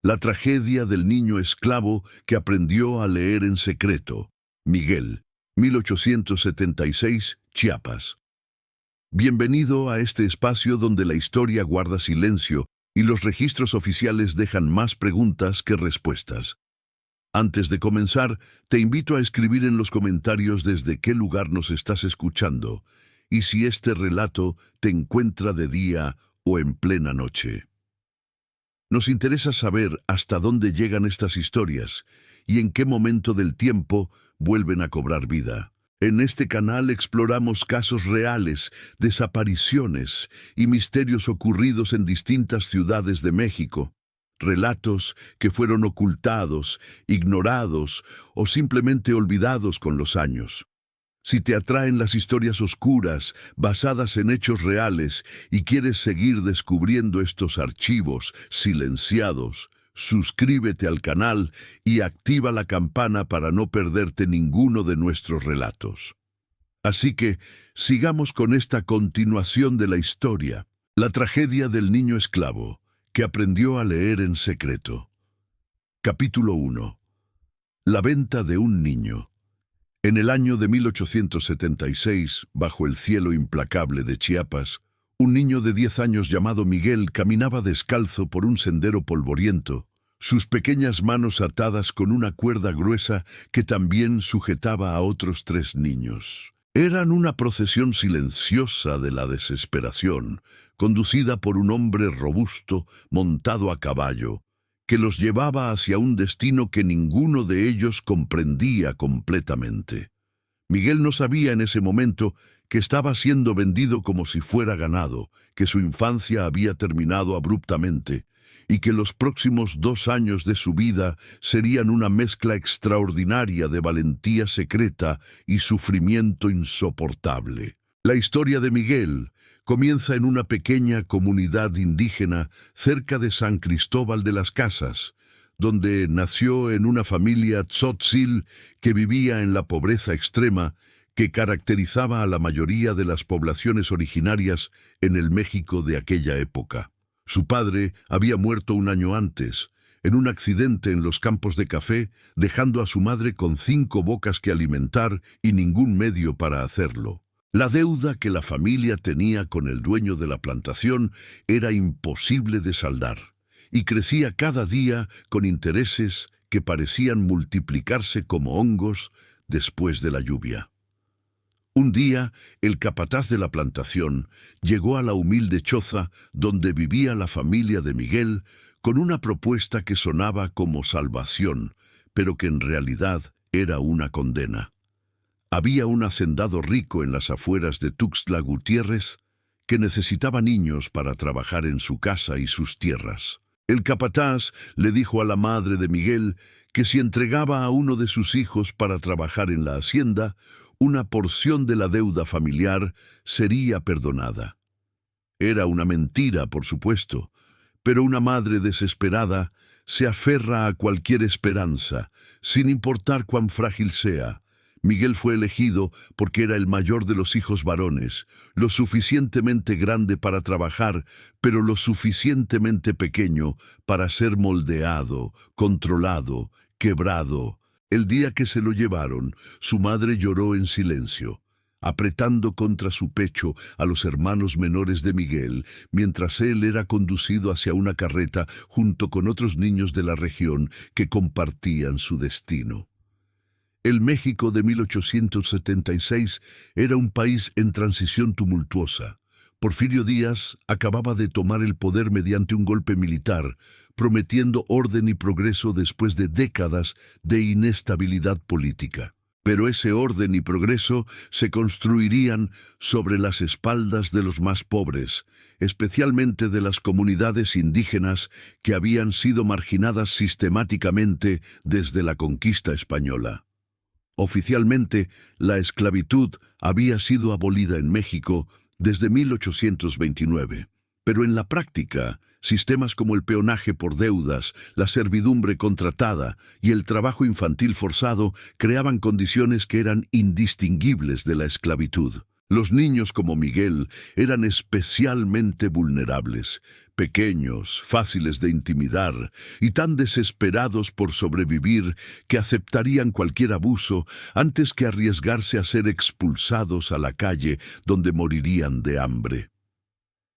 La tragedia del niño esclavo que aprendió a leer en secreto. Miguel, 1876, Chiapas. Bienvenido a este espacio donde la historia guarda silencio y los registros oficiales dejan más preguntas que respuestas. Antes de comenzar, te invito a escribir en los comentarios desde qué lugar nos estás escuchando y si este relato te encuentra de día o en plena noche. Nos interesa saber hasta dónde llegan estas historias y en qué momento del tiempo vuelven a cobrar vida. En este canal exploramos casos reales, desapariciones y misterios ocurridos en distintas ciudades de México. Relatos que fueron ocultados, ignorados o simplemente olvidados con los años. Si te atraen las historias oscuras, basadas en hechos reales, y quieres seguir descubriendo estos archivos silenciados, suscríbete al canal y activa la campana para no perderte ninguno de nuestros relatos. Así que, sigamos con esta continuación de la historia, la tragedia del niño esclavo, que aprendió a leer en secreto. Capítulo 1. La venta de un niño. En el año de 1876, bajo el cielo implacable de Chiapas, un niño de 10 años llamado Miguel caminaba descalzo por un sendero polvoriento, sus pequeñas manos atadas con una cuerda gruesa que también sujetaba a otros 3 niños. Eran una procesión silenciosa de la desesperación, conducida por un hombre robusto montado a caballo, que los llevaba hacia un destino que ninguno de ellos comprendía completamente. Miguel no sabía en ese momento que estaba siendo vendido como si fuera ganado, que su infancia había terminado abruptamente, y que los próximos 2 años de su vida serían una mezcla extraordinaria de valentía secreta y sufrimiento insoportable. La historia de Miguel comienza en una pequeña comunidad indígena cerca de San Cristóbal de las Casas, donde nació en una familia tzotsil que vivía en la pobreza extrema que caracterizaba a la mayoría de las poblaciones originarias en el México de aquella época. Su padre había muerto un año antes, en un accidente en los campos de café, dejando a su madre con 5 bocas que alimentar y ningún medio para hacerlo. La deuda que la familia tenía con el dueño de la plantación era imposible de saldar, y crecía cada día con intereses que parecían multiplicarse como hongos después de la lluvia. Un día, el capataz de la plantación llegó a la humilde choza donde vivía la familia de Miguel con una propuesta que sonaba como salvación, pero que en realidad era una condena. Había un hacendado rico en las afueras de Tuxtla Gutiérrez que necesitaba niños para trabajar en su casa y sus tierras. El capataz le dijo a la madre de Miguel que si entregaba a uno de sus hijos para trabajar en la hacienda, una porción de la deuda familiar sería perdonada. Era una mentira, por supuesto, pero una madre desesperada se aferra a cualquier esperanza, sin importar cuán frágil sea. Miguel fue elegido porque era el mayor de los hijos varones, lo suficientemente grande para trabajar, pero lo suficientemente pequeño para ser moldeado, controlado, quebrado. El día que se lo llevaron, su madre lloró en silencio, apretando contra su pecho a los hermanos menores de Miguel, mientras él era conducido hacia una carreta junto con otros niños de la región que compartían su destino. El México de 1876 era un país en transición tumultuosa. Porfirio Díaz acababa de tomar el poder mediante un golpe militar, prometiendo orden y progreso después de décadas de inestabilidad política. Pero ese orden y progreso se construirían sobre las espaldas de los más pobres, especialmente de las comunidades indígenas que habían sido marginadas sistemáticamente desde la conquista española. Oficialmente, la esclavitud había sido abolida en México desde 1829, pero en la práctica, sistemas como el peonaje por deudas, la servidumbre contratada y el trabajo infantil forzado creaban condiciones que eran indistinguibles de la esclavitud. Los niños como Miguel eran especialmente vulnerables, pequeños, fáciles de intimidar y tan desesperados por sobrevivir que aceptarían cualquier abuso antes que arriesgarse a ser expulsados a la calle donde morirían de hambre.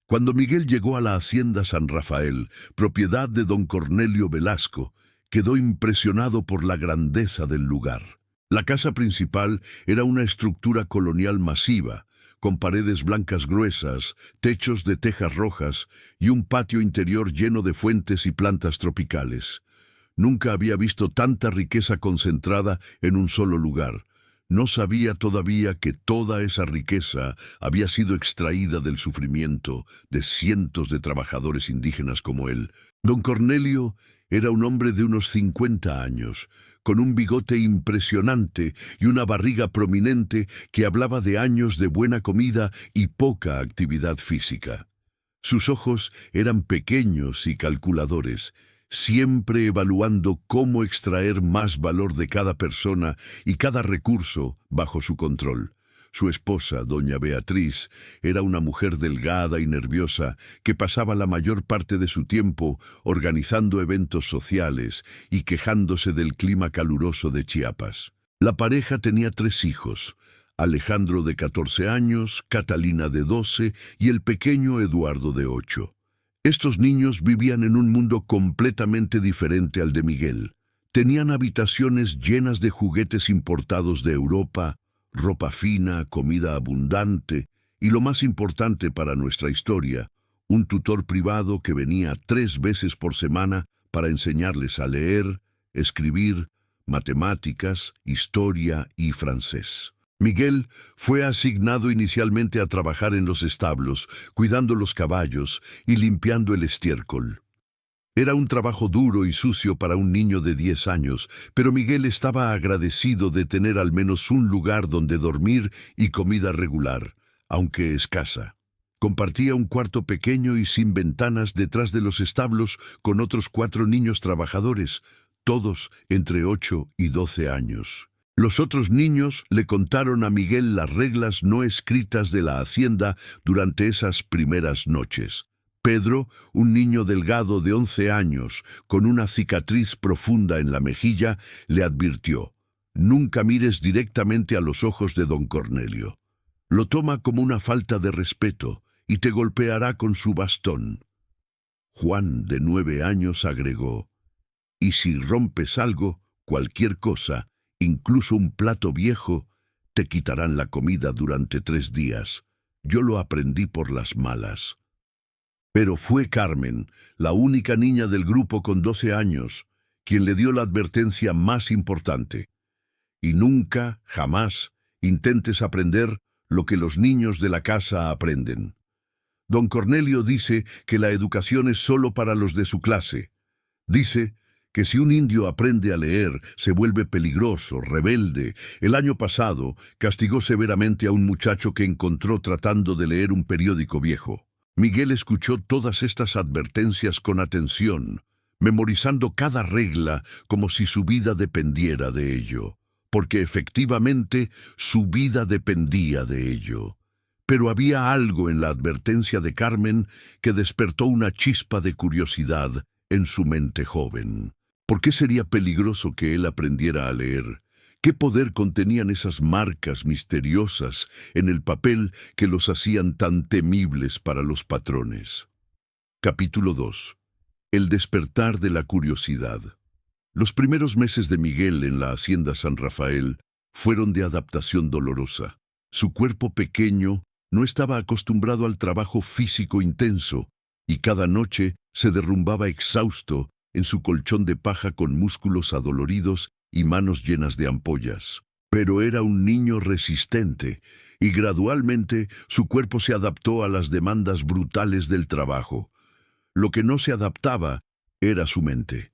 Cuando Miguel llegó a la hacienda San Rafael, propiedad de don Cornelio Velasco, quedó impresionado por la grandeza del lugar. La casa principal era una estructura colonial masiva, con paredes blancas gruesas, techos de tejas rojas y un patio interior lleno de fuentes y plantas tropicales. Nunca había visto tanta riqueza concentrada en un solo lugar. No sabía todavía que toda esa riqueza había sido extraída del sufrimiento de cientos de trabajadores indígenas como él. Don Cornelio era un hombre de unos 50 años, con un bigote impresionante y una barriga prominente que hablaba de años de buena comida y poca actividad física. Sus ojos eran pequeños y calculadores, siempre evaluando cómo extraer más valor de cada persona y cada recurso bajo su control. Su esposa, doña Beatriz, era una mujer delgada y nerviosa que pasaba la mayor parte de su tiempo organizando eventos sociales y quejándose del clima caluroso de Chiapas. La pareja tenía 3 hijos, Alejandro de 14 años, Catalina de 12 y el pequeño Eduardo de 8. Estos niños vivían en un mundo completamente diferente al de Miguel. Tenían habitaciones llenas de juguetes importados de Europa, ropa fina, comida abundante y, lo más importante para nuestra historia, un tutor privado que venía 3 veces por semana para enseñarles a leer, escribir, matemáticas, historia y francés. Miguel fue asignado inicialmente a trabajar en los establos, cuidando los caballos y limpiando el estiércol. Era un trabajo duro y sucio para un niño de 10 años, pero Miguel estaba agradecido de tener al menos un lugar donde dormir y comida regular, aunque escasa. Compartía un cuarto pequeño y sin ventanas detrás de los establos con otros 4 niños trabajadores, todos entre 8 y 12 años. Los otros niños le contaron a Miguel las reglas no escritas de la hacienda durante esas primeras noches. Pedro, un niño delgado de 11 años, con una cicatriz profunda en la mejilla, le advirtió: «Nunca mires directamente a los ojos de don Cornelio. Lo toma como una falta de respeto y te golpeará con su bastón». Juan, de 9 años, agregó: «Y si rompes algo, cualquier cosa, incluso un plato viejo, te quitarán la comida durante 3 días. Yo lo aprendí por las malas». Pero fue Carmen, la única niña del grupo con 12 años, quien le dio la advertencia más importante. Y nunca, jamás, intentes aprender lo que los niños de la casa aprenden. Don Cornelio dice que la educación es solo para los de su clase. Dice que si un indio aprende a leer, se vuelve peligroso, rebelde. El año pasado castigó severamente a un muchacho que encontró tratando de leer un periódico viejo. Miguel escuchó todas estas advertencias con atención, memorizando cada regla como si su vida dependiera de ello, porque efectivamente su vida dependía de ello. Pero había algo en la advertencia de Carmen que despertó una chispa de curiosidad en su mente joven. ¿Por qué sería peligroso que él aprendiera a leer? ¿Qué poder contenían esas marcas misteriosas en el papel que los hacían tan temibles para los patrones? Capítulo 2. El despertar de la curiosidad. Los primeros meses de Miguel en la hacienda San Rafael fueron de adaptación dolorosa. Su cuerpo pequeño no estaba acostumbrado al trabajo físico intenso y cada noche se derrumbaba exhausto en su colchón de paja con músculos adoloridos y manos llenas de ampollas. Pero era un niño resistente y gradualmente su cuerpo se adaptó a las demandas brutales del trabajo. Lo que no se adaptaba era su mente.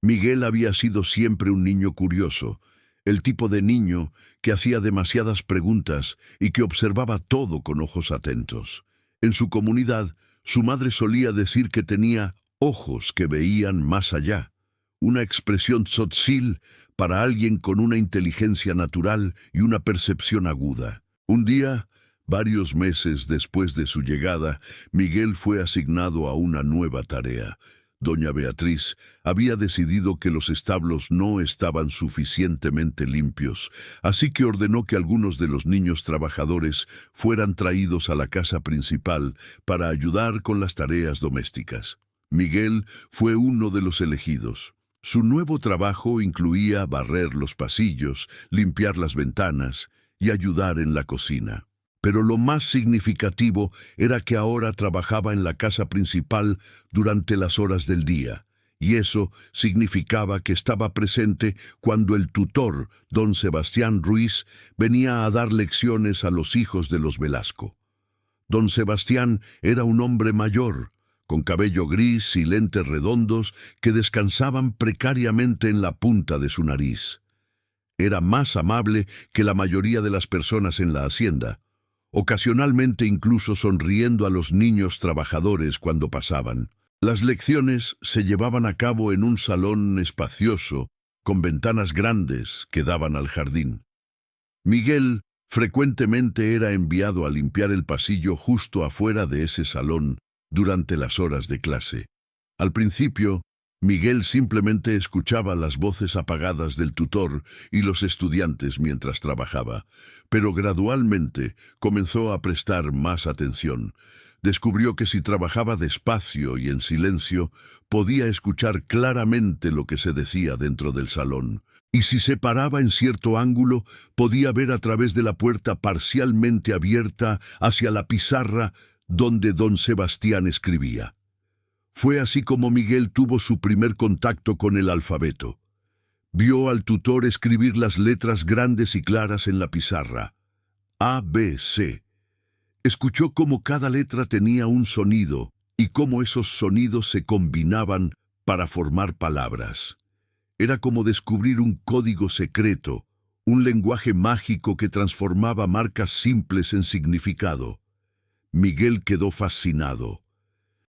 Miguel había sido siempre un niño curioso, el tipo de niño que hacía demasiadas preguntas y que observaba todo con ojos atentos. En su comunidad, su madre solía decir que tenía ojos que veían más allá, una expresión tzotzil para alguien con una inteligencia natural y una percepción aguda. Un día, Varios meses después de su llegada, Miguel fue asignado a una nueva tarea. Doña Beatriz había decidido que los establos no estaban suficientemente limpios, así que ordenó que algunos de los niños trabajadores fueran traídos a la casa principal para ayudar con las tareas domésticas. Miguel fue uno de los elegidos. Su nuevo trabajo incluía barrer los pasillos, limpiar las ventanas y ayudar en la cocina. Pero lo más significativo era que ahora trabajaba en la casa principal durante las horas del día, y eso significaba que estaba presente cuando el tutor, don Sebastián Ruiz, venía a dar lecciones a los hijos de los Velasco. Don Sebastián era un hombre mayor, con cabello gris y lentes redondos que descansaban precariamente en la punta de su nariz. Era más amable que la mayoría de las personas en la hacienda, ocasionalmente incluso sonriendo a los niños trabajadores cuando pasaban. Las lecciones se llevaban a cabo en un salón espacioso, con ventanas grandes que daban al jardín. Miguel frecuentemente era enviado a limpiar el pasillo justo afuera de ese salón durante las horas de clase. Al principio, Miguel simplemente escuchaba las voces apagadas del tutor y los estudiantes mientras trabajaba, pero gradualmente comenzó a prestar más atención. Descubrió que si trabajaba despacio y en silencio, podía escuchar claramente lo que se decía dentro del salón. Y si se paraba en cierto ángulo, podía ver a través de la puerta parcialmente abierta hacia la pizarra donde don Sebastián escribía. Fue así como Miguel tuvo su primer contacto con el alfabeto. Vio al tutor escribir las letras grandes y claras en la pizarra. A, B, C. Escuchó cómo cada letra tenía un sonido y cómo esos sonidos se combinaban para formar palabras. Era como descubrir un código secreto, un lenguaje mágico que transformaba marcas simples en significado. Miguel quedó fascinado.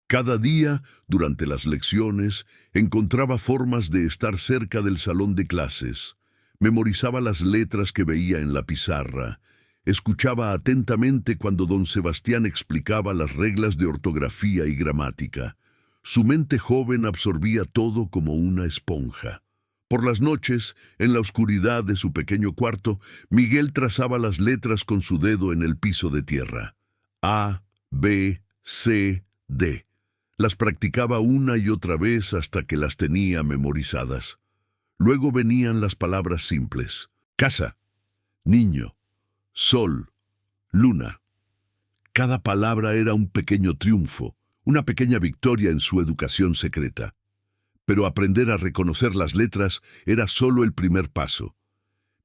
Cada día, durante las lecciones, encontraba formas de estar cerca del salón de clases. Memorizaba las letras que veía en la pizarra. Escuchaba atentamente cuando don Sebastián explicaba las reglas de ortografía y gramática. Su mente joven absorbía todo como una esponja. Por las noches, en la oscuridad de su pequeño cuarto, Miguel trazaba las letras con su dedo en el piso de tierra. A, B, C, D. Las practicaba una y otra vez hasta que las tenía memorizadas. Luego venían las palabras simples: casa, niño, sol, luna. Cada palabra era un pequeño triunfo, una pequeña victoria en su educación secreta. Pero aprender a reconocer las letras era solo el primer paso.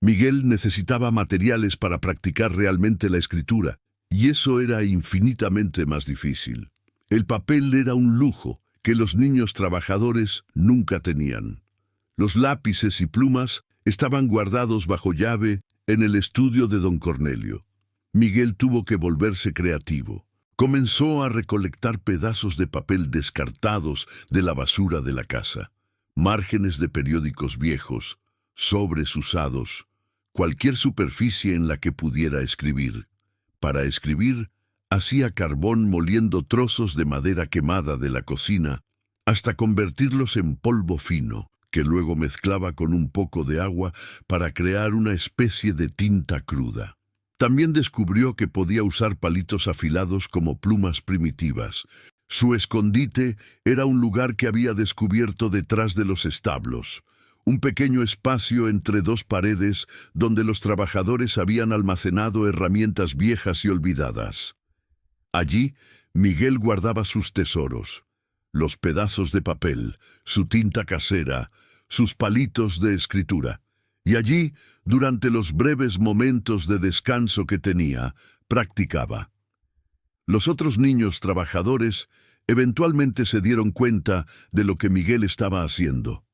Miguel necesitaba materiales para practicar realmente la escritura, y eso era infinitamente más difícil. El papel era un lujo que los niños trabajadores nunca tenían. Los lápices y plumas estaban guardados bajo llave en el estudio de don Cornelio. Miguel tuvo que volverse creativo. Comenzó a recolectar pedazos de papel descartados de la basura de la casa, márgenes de periódicos viejos, sobres usados, cualquier superficie en la que pudiera escribir. Para escribir, hacía carbón moliendo trozos de madera quemada de la cocina hasta convertirlos en polvo fino, que luego mezclaba con un poco de agua para crear una especie de tinta cruda. También descubrió que podía usar palitos afilados como plumas primitivas. Su escondite era un lugar que había descubierto detrás de los establos, un pequeño espacio entre dos paredes donde los trabajadores habían almacenado herramientas viejas y olvidadas. Allí, Miguel guardaba sus tesoros, los pedazos de papel, su tinta casera, sus palitos de escritura. Y allí, durante los breves momentos de descanso que tenía, practicaba. Los otros niños trabajadores eventualmente se dieron cuenta de lo que Miguel estaba haciendo.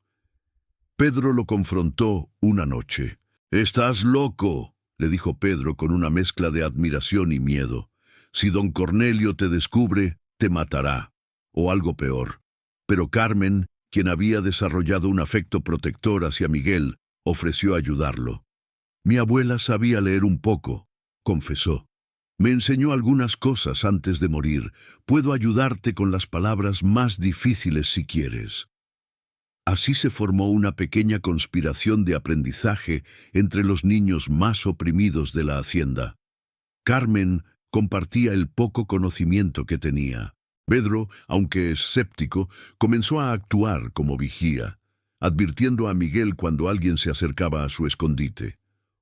Pedro lo confrontó una noche. «¡Estás loco!», le dijo Pedro con una mezcla de admiración y miedo. «Si don Cornelio te descubre, te matará, o algo peor». Pero Carmen, quien había desarrollado un afecto protector hacia Miguel, ofreció ayudarlo. «Mi abuela sabía leer un poco», confesó. Me enseñó algunas cosas antes de morir. Puedo ayudarte con las palabras más difíciles si quieres. Así se formó una pequeña conspiración de aprendizaje entre los niños más oprimidos de la hacienda. Carmen compartía el poco conocimiento que tenía. Pedro, aunque escéptico, comenzó a actuar como vigía, advirtiendo a Miguel cuando alguien se acercaba a su escondite.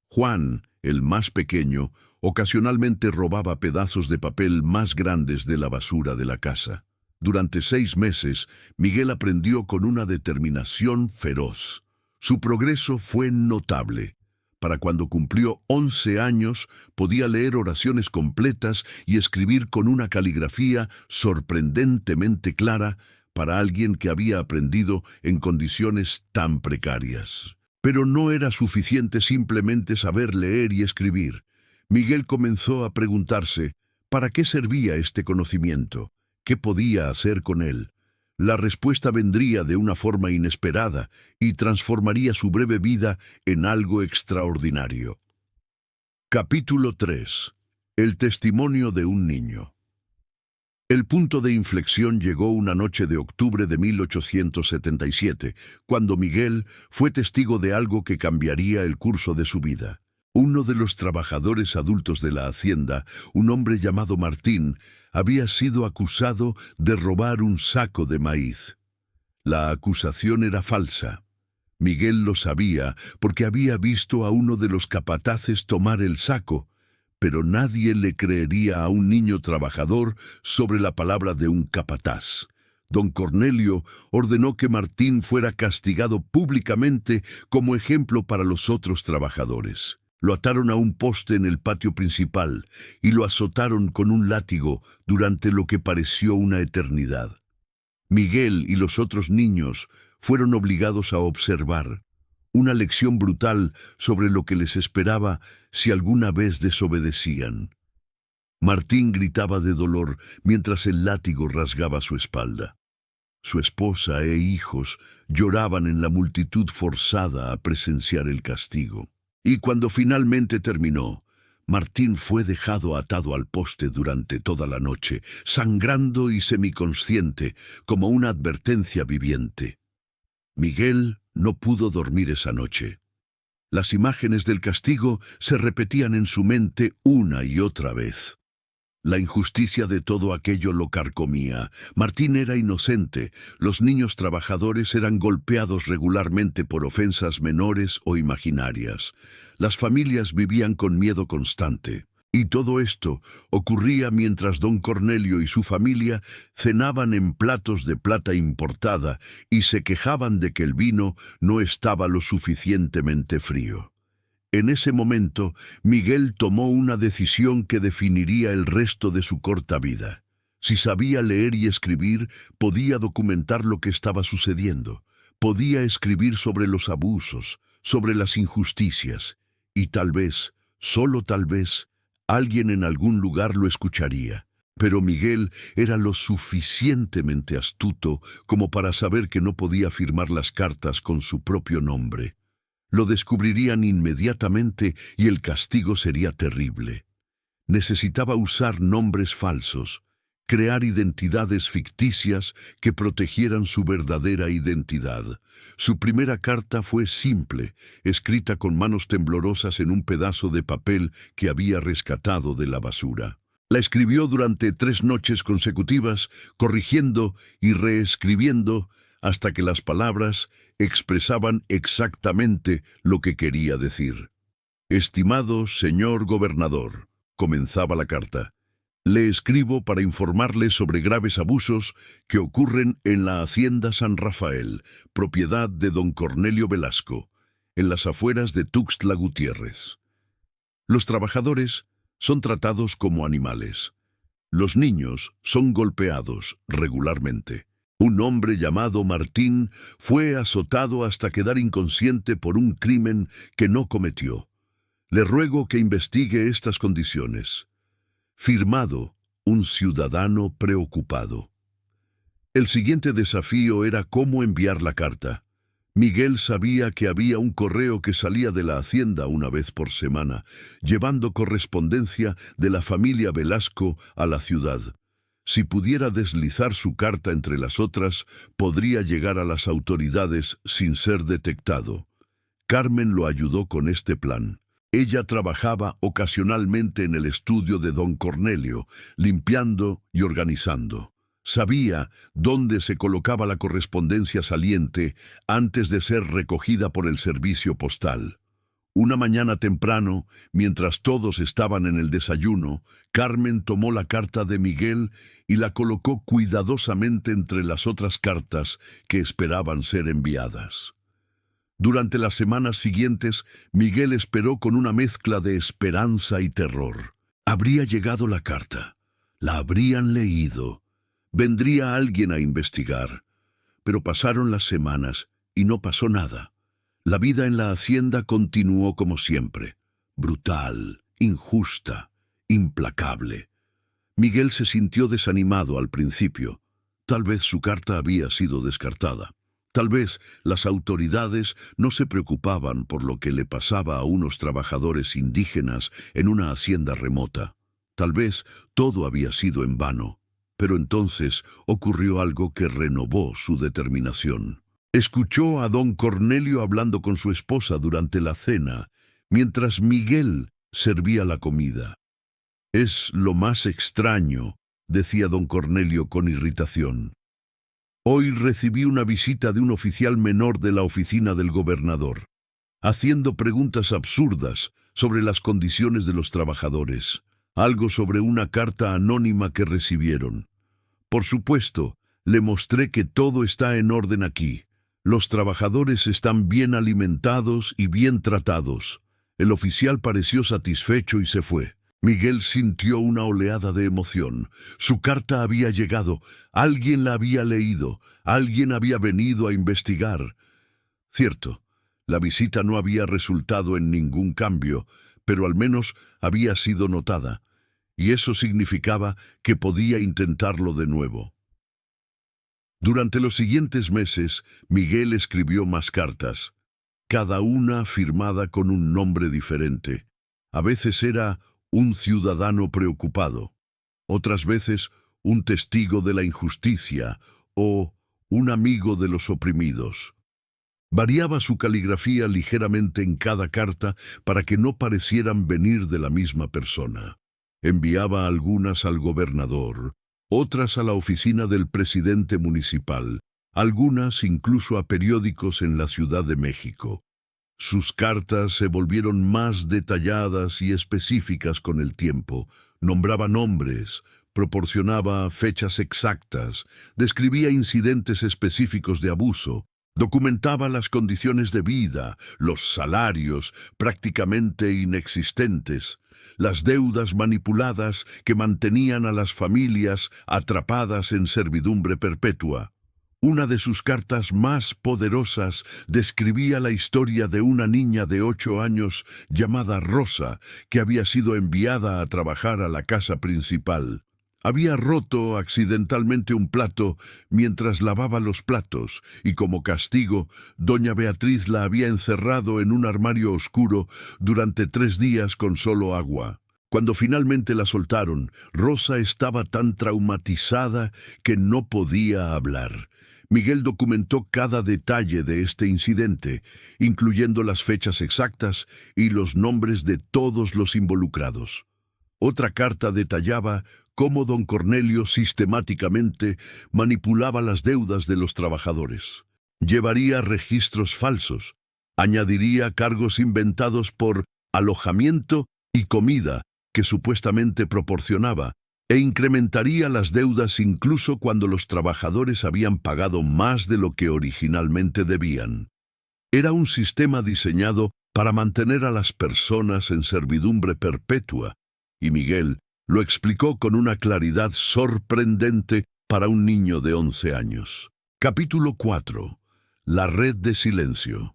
Juan, el más pequeño, ocasionalmente robaba pedazos de papel más grandes de la basura de la casa. Durante 6 meses, Miguel aprendió con una determinación feroz. Su progreso fue notable. Para cuando cumplió 11 años, podía leer oraciones completas y escribir con una caligrafía sorprendentemente clara para alguien que había aprendido en condiciones tan precarias. Pero no era suficiente simplemente saber leer y escribir. Miguel comenzó a preguntarse, ¿para qué servía este conocimiento? ¿Qué podía hacer con él? La respuesta vendría de una forma inesperada y transformaría su breve vida en algo extraordinario. Capítulo 3. El testimonio de un niño. El punto de inflexión llegó una noche de octubre de 1877, cuando Miguel fue testigo de algo que cambiaría el curso de su vida. Uno de los trabajadores adultos de la hacienda, un hombre llamado Martín, había sido acusado de robar un saco de maíz. La acusación era falsa. Miguel lo sabía porque había visto a uno de los capataces tomar el saco, pero nadie le creería a un niño trabajador sobre la palabra de un capataz. Don Cornelio ordenó que Martín fuera castigado públicamente como ejemplo para los otros trabajadores. Lo ataron a un poste en el patio principal y lo azotaron con un látigo durante lo que pareció una eternidad. Miguel y los otros niños fueron obligados a observar una lección brutal sobre lo que les esperaba si alguna vez desobedecían. Martín gritaba de dolor mientras el látigo rasgaba su espalda. Su esposa e hijos lloraban en la multitud forzada a presenciar el castigo. Y cuando finalmente terminó, Martín fue dejado atado al poste durante toda la noche, sangrando y semiconsciente, como una advertencia viviente. Miguel no pudo dormir esa noche. Las imágenes del castigo se repetían en su mente una y otra vez. La injusticia de todo aquello lo carcomía. Martín era inocente. Los niños trabajadores eran golpeados regularmente por ofensas menores o imaginarias. Las familias vivían con miedo constante. Y todo esto ocurría mientras don Cornelio y su familia cenaban en platos de plata importada y se quejaban de que el vino no estaba lo suficientemente frío. En ese momento, Miguel tomó una decisión que definiría el resto de su corta vida. Si sabía leer y escribir, podía documentar lo que estaba sucediendo. Podía escribir sobre los abusos, sobre las injusticias. Y tal vez, solo tal vez, alguien en algún lugar lo escucharía. Pero Miguel era lo suficientemente astuto como para saber que no podía firmar las cartas con su propio nombre. Lo descubrirían inmediatamente y el castigo sería terrible. Necesitaba usar nombres falsos, crear identidades ficticias que protegieran su verdadera identidad. Su primera carta fue simple, escrita con manos temblorosas en un pedazo de papel que había rescatado de la basura. La escribió durante 3 noches consecutivas, corrigiendo y reescribiendo hasta que las palabras expresaban exactamente lo que quería decir. «Estimado señor gobernador», comenzaba la carta, «le escribo para informarle sobre graves abusos que ocurren en la Hacienda San Rafael, propiedad de don Cornelio Velasco, en las afueras de Tuxtla Gutiérrez. Los trabajadores son tratados como animales. Los niños son golpeados regularmente. Un hombre llamado Martín fue azotado hasta quedar inconsciente por un crimen que no cometió. Le ruego que investigue estas condiciones. Firmado, un ciudadano preocupado». El siguiente desafío era cómo enviar la carta. Miguel sabía que había un correo que salía de la hacienda una vez por semana, llevando correspondencia de la familia Velasco a la ciudad. Si pudiera deslizar su carta entre las otras, podría llegar a las autoridades sin ser detectado. Carmen lo ayudó con este plan. Ella trabajaba ocasionalmente en el estudio de don Cornelio, limpiando y organizando. Sabía dónde se colocaba la correspondencia saliente antes de ser recogida por el servicio postal. Una mañana temprano, mientras todos estaban en el desayuno, Carmen tomó la carta de Miguel y la colocó cuidadosamente entre las otras cartas que esperaban ser enviadas. Durante las semanas siguientes, Miguel esperó con una mezcla de esperanza y terror. Habría llegado la carta, la habrían leído, vendría alguien a investigar. Pero pasaron las semanas y no pasó nada. La vida en la hacienda continuó como siempre, brutal, injusta, implacable. Miguel se sintió desanimado al principio. Tal vez su carta había sido descartada. Tal vez las autoridades no se preocupaban por lo que le pasaba a unos trabajadores indígenas en una hacienda remota. Tal vez todo había sido en vano. Pero entonces ocurrió algo que renovó su determinación. Escuchó a don Cornelio hablando con su esposa durante la cena, mientras Miguel servía la comida. «Es lo más extraño», decía don Cornelio con irritación. «Hoy recibí una visita de un oficial menor de la oficina del gobernador, haciendo preguntas absurdas sobre las condiciones de los trabajadores, algo sobre una carta anónima que recibieron. Por supuesto, le mostré que todo está en orden aquí. Los trabajadores están bien alimentados y bien tratados». El oficial pareció satisfecho y se fue. Miguel sintió una oleada de emoción. Su carta había llegado, alguien la había leído, alguien había venido a investigar. Cierto, la visita no había resultado en ningún cambio, pero al menos había sido notada, y eso significaba que podía intentarlo de nuevo. Durante los siguientes meses, Miguel escribió más cartas, cada una firmada con un nombre diferente. A veces era un ciudadano preocupado, otras veces un testigo de la injusticia o un amigo de los oprimidos. Variaba su caligrafía ligeramente en cada carta para que no parecieran venir de la misma persona. Enviaba algunas al gobernador, otras a la oficina del presidente municipal, algunas incluso a periódicos en la Ciudad de México. Sus cartas se volvieron más detalladas y específicas con el tiempo. Nombraba nombres, proporcionaba fechas exactas, describía incidentes específicos de abuso, documentaba las condiciones de vida, los salarios prácticamente inexistentes, las deudas manipuladas que mantenían a las familias atrapadas en servidumbre perpetua. Una de sus cartas más poderosas describía la historia de una niña de 8 años llamada Rosa, que había sido enviada a trabajar a la casa principal. Había roto accidentalmente un plato mientras lavaba los platos, y como castigo, doña Beatriz la había encerrado en un armario oscuro durante 3 días con solo agua. Cuando finalmente la soltaron, Rosa estaba tan traumatizada que no podía hablar. Miguel documentó cada detalle de este incidente, incluyendo las fechas exactas y los nombres de todos los involucrados. Otra carta detallaba cómo don Cornelio sistemáticamente manipulaba las deudas de los trabajadores. Llevaría registros falsos, añadiría cargos inventados por alojamiento y comida que supuestamente proporcionaba, e incrementaría las deudas incluso cuando los trabajadores habían pagado más de lo que originalmente debían. Era un sistema diseñado para mantener a las personas en servidumbre perpetua, y Miguel lo explicó con una claridad sorprendente para un niño de 11 años. Capítulo 4. La red de silencio.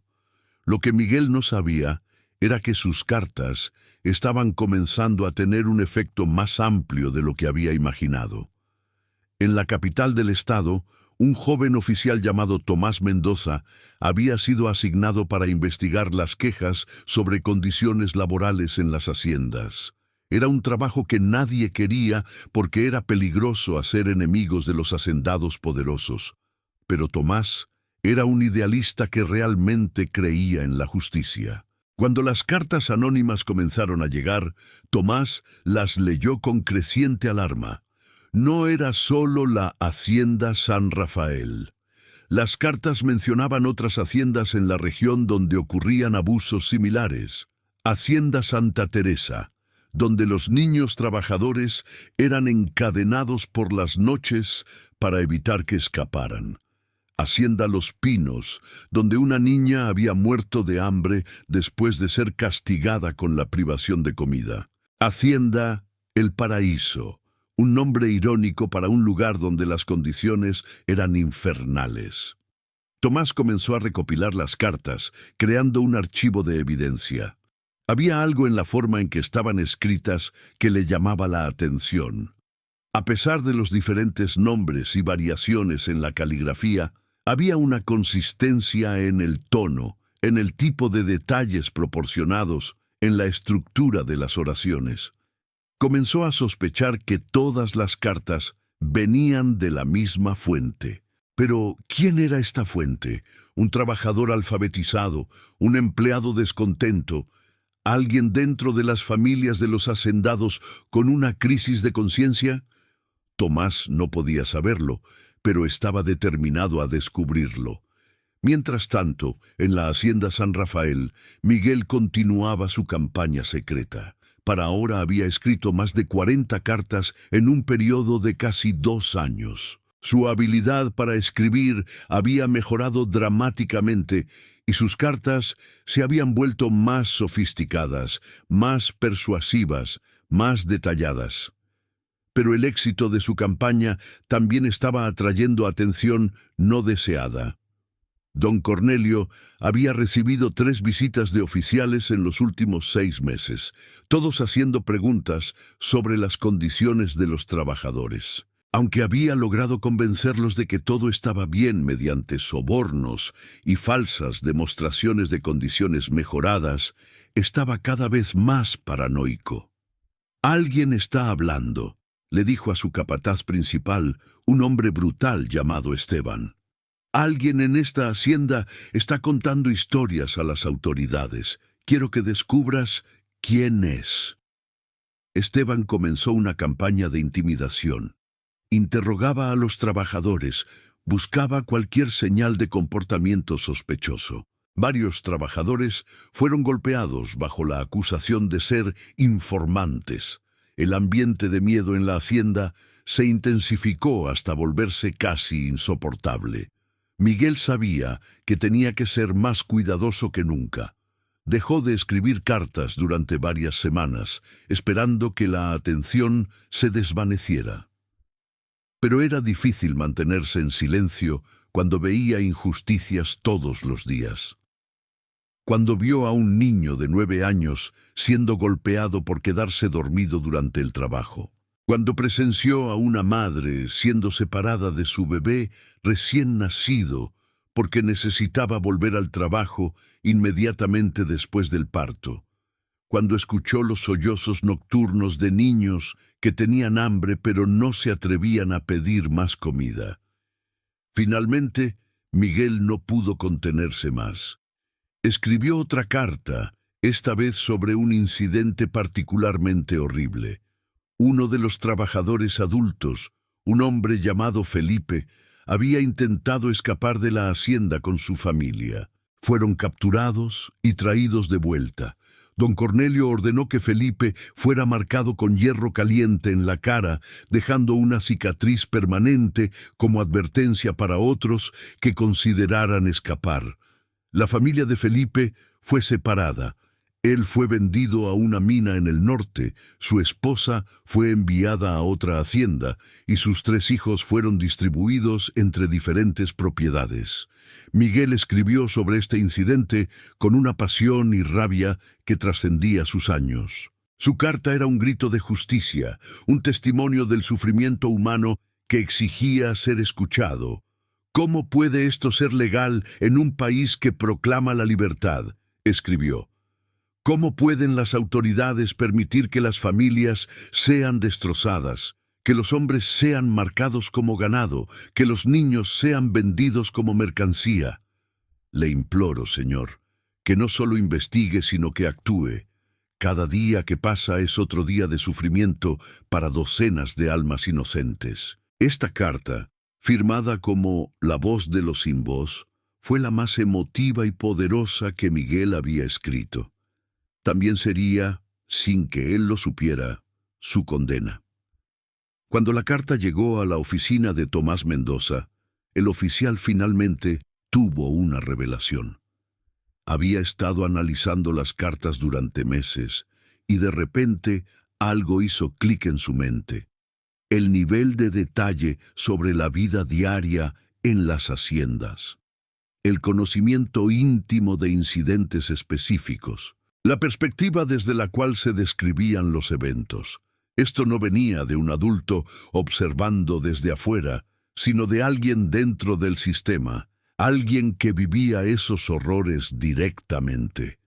Lo que Miguel no sabía era que sus cartas estaban comenzando a tener un efecto más amplio de lo que había imaginado. En la capital del estado, un joven oficial llamado Tomás Mendoza había sido asignado para investigar las quejas sobre condiciones laborales en las haciendas. Era un trabajo que nadie quería porque era peligroso hacer enemigos de los hacendados poderosos. Pero Tomás era un idealista que realmente creía en la justicia. Cuando las cartas anónimas comenzaron a llegar, Tomás las leyó con creciente alarma. No era solo la Hacienda San Rafael. Las cartas mencionaban otras haciendas en la región donde ocurrían abusos similares. Hacienda Santa Teresa, donde los niños trabajadores eran encadenados por las noches para evitar que escaparan. Hacienda Los Pinos, donde una niña había muerto de hambre después de ser castigada con la privación de comida. Hacienda El Paraíso, un nombre irónico para un lugar donde las condiciones eran infernales. Tomás comenzó a recopilar las cartas, creando un archivo de evidencia. Había algo en la forma en que estaban escritas que le llamaba la atención. A pesar de los diferentes nombres y variaciones en la caligrafía, había una consistencia en el tono, en el tipo de detalles proporcionados, en la estructura de las oraciones. Comenzó a sospechar que todas las cartas venían de la misma fuente. Pero, ¿quién era esta fuente? ¿Un trabajador alfabetizado? ¿Un empleado descontento? ¿Alguien dentro de las familias de los hacendados con una crisis de conciencia? Tomás no podía saberlo, pero estaba determinado a descubrirlo. Mientras tanto, en la Hacienda San Rafael, Miguel continuaba su campaña secreta. Para ahora había escrito más de 40 cartas en un periodo de casi 2 años. Su habilidad para escribir había mejorado dramáticamente y sus cartas se habían vuelto más sofisticadas, más persuasivas, más detalladas. Pero el éxito de su campaña también estaba atrayendo atención no deseada. Don Cornelio había recibido 3 visitas de oficiales en los últimos 6 meses, todos haciendo preguntas sobre las condiciones de los trabajadores. Aunque había logrado convencerlos de que todo estaba bien mediante sobornos y falsas demostraciones de condiciones mejoradas, estaba cada vez más paranoico. «Alguien está hablando», le dijo a su capataz principal, un hombre brutal llamado Esteban. «Alguien en esta hacienda está contando historias a las autoridades. Quiero que descubras quién es». Esteban comenzó una campaña de intimidación. Interrogaba a los trabajadores, buscaba cualquier señal de comportamiento sospechoso. Varios trabajadores fueron golpeados bajo la acusación de ser informantes. El ambiente de miedo en la hacienda se intensificó hasta volverse casi insoportable. Miguel sabía que tenía que ser más cuidadoso que nunca. Dejó de escribir cartas durante varias semanas, esperando que la atención se desvaneciera. Pero era difícil mantenerse en silencio cuando veía injusticias todos los días. Cuando vio a un niño de 9 años siendo golpeado por quedarse dormido durante el trabajo. Cuando presenció a una madre siendo separada de su bebé recién nacido porque necesitaba volver al trabajo inmediatamente después del parto. Cuando escuchó los sollozos nocturnos de niños que tenían hambre pero no se atrevían a pedir más comida. Finalmente, Miguel no pudo contenerse más. Escribió otra carta, esta vez sobre un incidente particularmente horrible. Uno de los trabajadores adultos, un hombre llamado Felipe, había intentado escapar de la hacienda con su familia. Fueron capturados y traídos de vuelta. Don Cornelio ordenó que Felipe fuera marcado con hierro caliente en la cara, dejando una cicatriz permanente como advertencia para otros que consideraran escapar. La familia de Felipe fue separada. Él fue vendido a una mina en el norte, su esposa fue enviada a otra hacienda y sus 3 hijos fueron distribuidos entre diferentes propiedades. Miguel escribió sobre este incidente con una pasión y rabia que trascendía sus años. Su carta era un grito de justicia, un testimonio del sufrimiento humano que exigía ser escuchado. ¿Cómo puede esto ser legal en un país que proclama la libertad?, escribió. ¿Cómo pueden las autoridades permitir que las familias sean destrozadas, que los hombres sean marcados como ganado, que los niños sean vendidos como mercancía? Le imploro, Señor, que no solo investigue, sino que actúe. Cada día que pasa es otro día de sufrimiento para docenas de almas inocentes. Esta carta, firmada como La voz de los sin voz, fue la más emotiva y poderosa que Miguel había escrito. También sería, sin que él lo supiera, su condena. Cuando la carta llegó a la oficina de Tomás Mendoza, el oficial finalmente tuvo una revelación. Había estado analizando las cartas durante meses y de repente algo hizo clic en su mente. El nivel de detalle sobre la vida diaria en las haciendas. El conocimiento íntimo de incidentes específicos. La perspectiva desde la cual se describían los eventos. Esto no venía de un adulto observando desde afuera, sino de alguien dentro del sistema, alguien que vivía esos horrores directamente.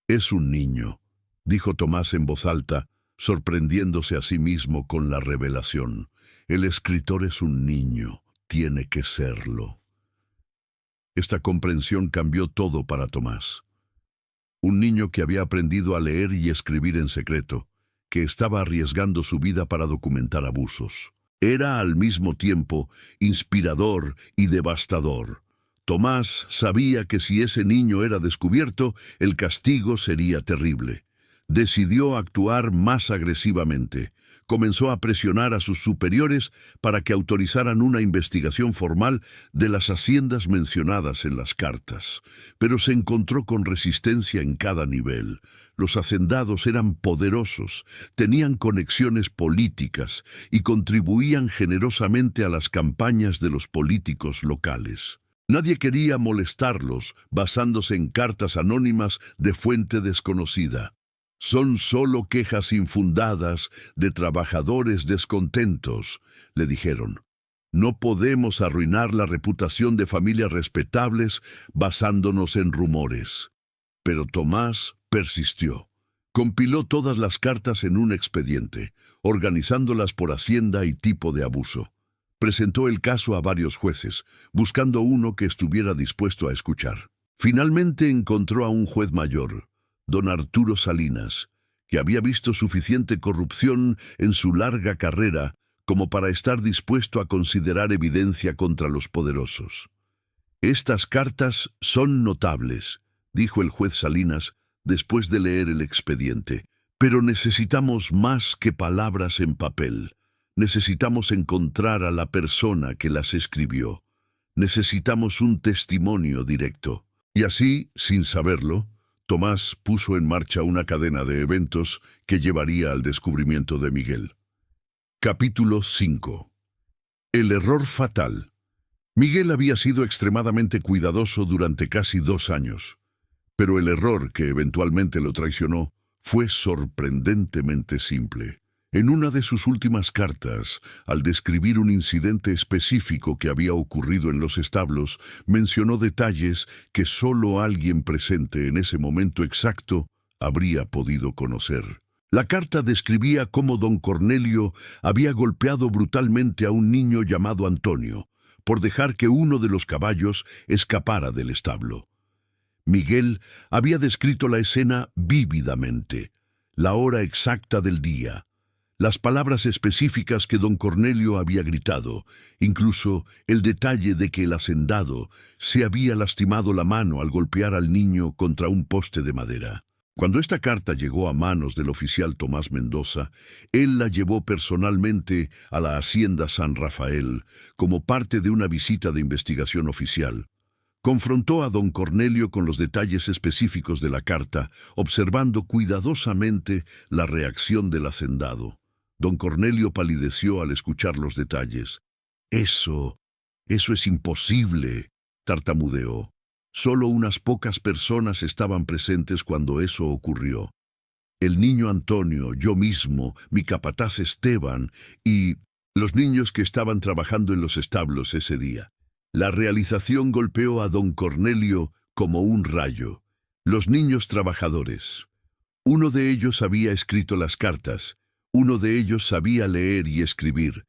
«Es un niño», dijo Tomás en voz alta, sorprendiéndose a sí mismo con la revelación. «El escritor es un niño, tiene que serlo». Esta comprensión cambió todo para Tomás. Un niño que había aprendido a leer y escribir en secreto, que estaba arriesgando su vida para documentar abusos. Era al mismo tiempo inspirador y devastador. Tomás sabía que si ese niño era descubierto, el castigo sería terrible. Decidió actuar más agresivamente. Comenzó a presionar a sus superiores para que autorizaran una investigación formal de las haciendas mencionadas en las cartas. Pero se encontró con resistencia en cada nivel. Los hacendados eran poderosos, tenían conexiones políticas y contribuían generosamente a las campañas de los políticos locales. Nadie quería molestarlos basándose en cartas anónimas de fuente desconocida. «Son solo quejas infundadas de trabajadores descontentos», le dijeron. «No podemos arruinar la reputación de familias respetables basándonos en rumores». Pero Tomás persistió. Compiló todas las cartas en un expediente, organizándolas por hacienda y tipo de abuso. Presentó el caso a varios jueces, buscando uno que estuviera dispuesto a escuchar. Finalmente encontró a un juez mayor, don Arturo Salinas, que había visto suficiente corrupción en su larga carrera como para estar dispuesto a considerar evidencia contra los poderosos. «Estas cartas son notables», dijo el juez Salinas después de leer el expediente, «pero necesitamos más que palabras en papel. Necesitamos encontrar a la persona que las escribió. Necesitamos un testimonio directo». Y así, sin saberlo, Tomás puso en marcha una cadena de eventos que llevaría al descubrimiento de Miguel. Capítulo 5. El error fatal. Miguel había sido extremadamente cuidadoso durante casi 2 años, pero el error que eventualmente lo traicionó fue sorprendentemente simple. En una de sus últimas cartas, al describir un incidente específico que había ocurrido en los establos, mencionó detalles que solo alguien presente en ese momento exacto habría podido conocer. La carta describía cómo don Cornelio había golpeado brutalmente a un niño llamado Antonio, por dejar que uno de los caballos escapara del establo. Miguel había descrito la escena vívidamente, la hora exacta del día, las palabras específicas que don Cornelio había gritado, incluso el detalle de que el hacendado se había lastimado la mano al golpear al niño contra un poste de madera. Cuando esta carta llegó a manos del oficial Tomás Mendoza, él la llevó personalmente a la hacienda San Rafael como parte de una visita de investigación oficial. Confrontó a don Cornelio con los detalles específicos de la carta, observando cuidadosamente la reacción del hacendado. Don Cornelio palideció al escuchar los detalles. Eso es imposible», tartamudeó. «Solo unas pocas personas estaban presentes cuando eso ocurrió. El niño Antonio, yo mismo, mi capataz Esteban y los niños que estaban trabajando en los establos ese día. La realización golpeó a don Cornelio como un rayo. Los niños trabajadores. Uno de ellos había escrito las cartas, uno de ellos sabía leer y escribir,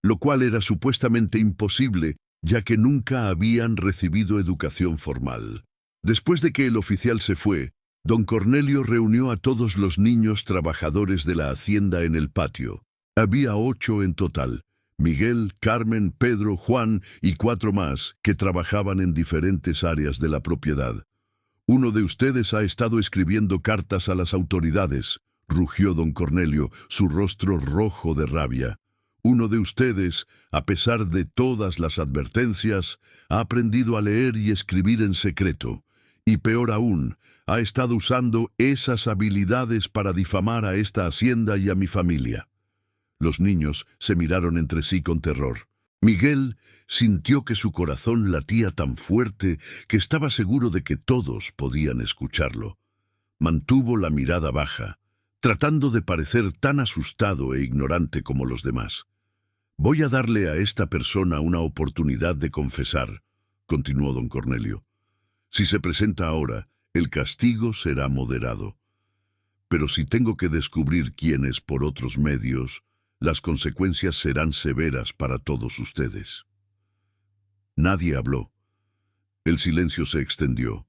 lo cual era supuestamente imposible, ya que nunca habían recibido educación formal. Después de que el oficial se fue, don Cornelio reunió a todos los niños trabajadores de la hacienda en el patio. Había 8 en total: Miguel, Carmen, Pedro, Juan y 4 más que trabajaban en diferentes áreas de la propiedad. «Uno de ustedes ha estado escribiendo cartas a las autoridades», rugió don Cornelio, su rostro rojo de rabia. «Uno de ustedes, a pesar de todas las advertencias, ha aprendido a leer y escribir en secreto. Y peor aún, ha estado usando esas habilidades para difamar a esta hacienda y a mi familia». Los niños se miraron entre sí con terror. Miguel sintió que su corazón latía tan fuerte que estaba seguro de que todos podían escucharlo. Mantuvo la mirada baja, tratando de parecer tan asustado e ignorante como los demás. «Voy a darle a esta persona una oportunidad de confesar», continuó don Cornelio. «Si se presenta ahora, el castigo será moderado. Pero si tengo que descubrir quién es por otros medios, las consecuencias serán severas para todos ustedes». Nadie habló. El silencio se extendió,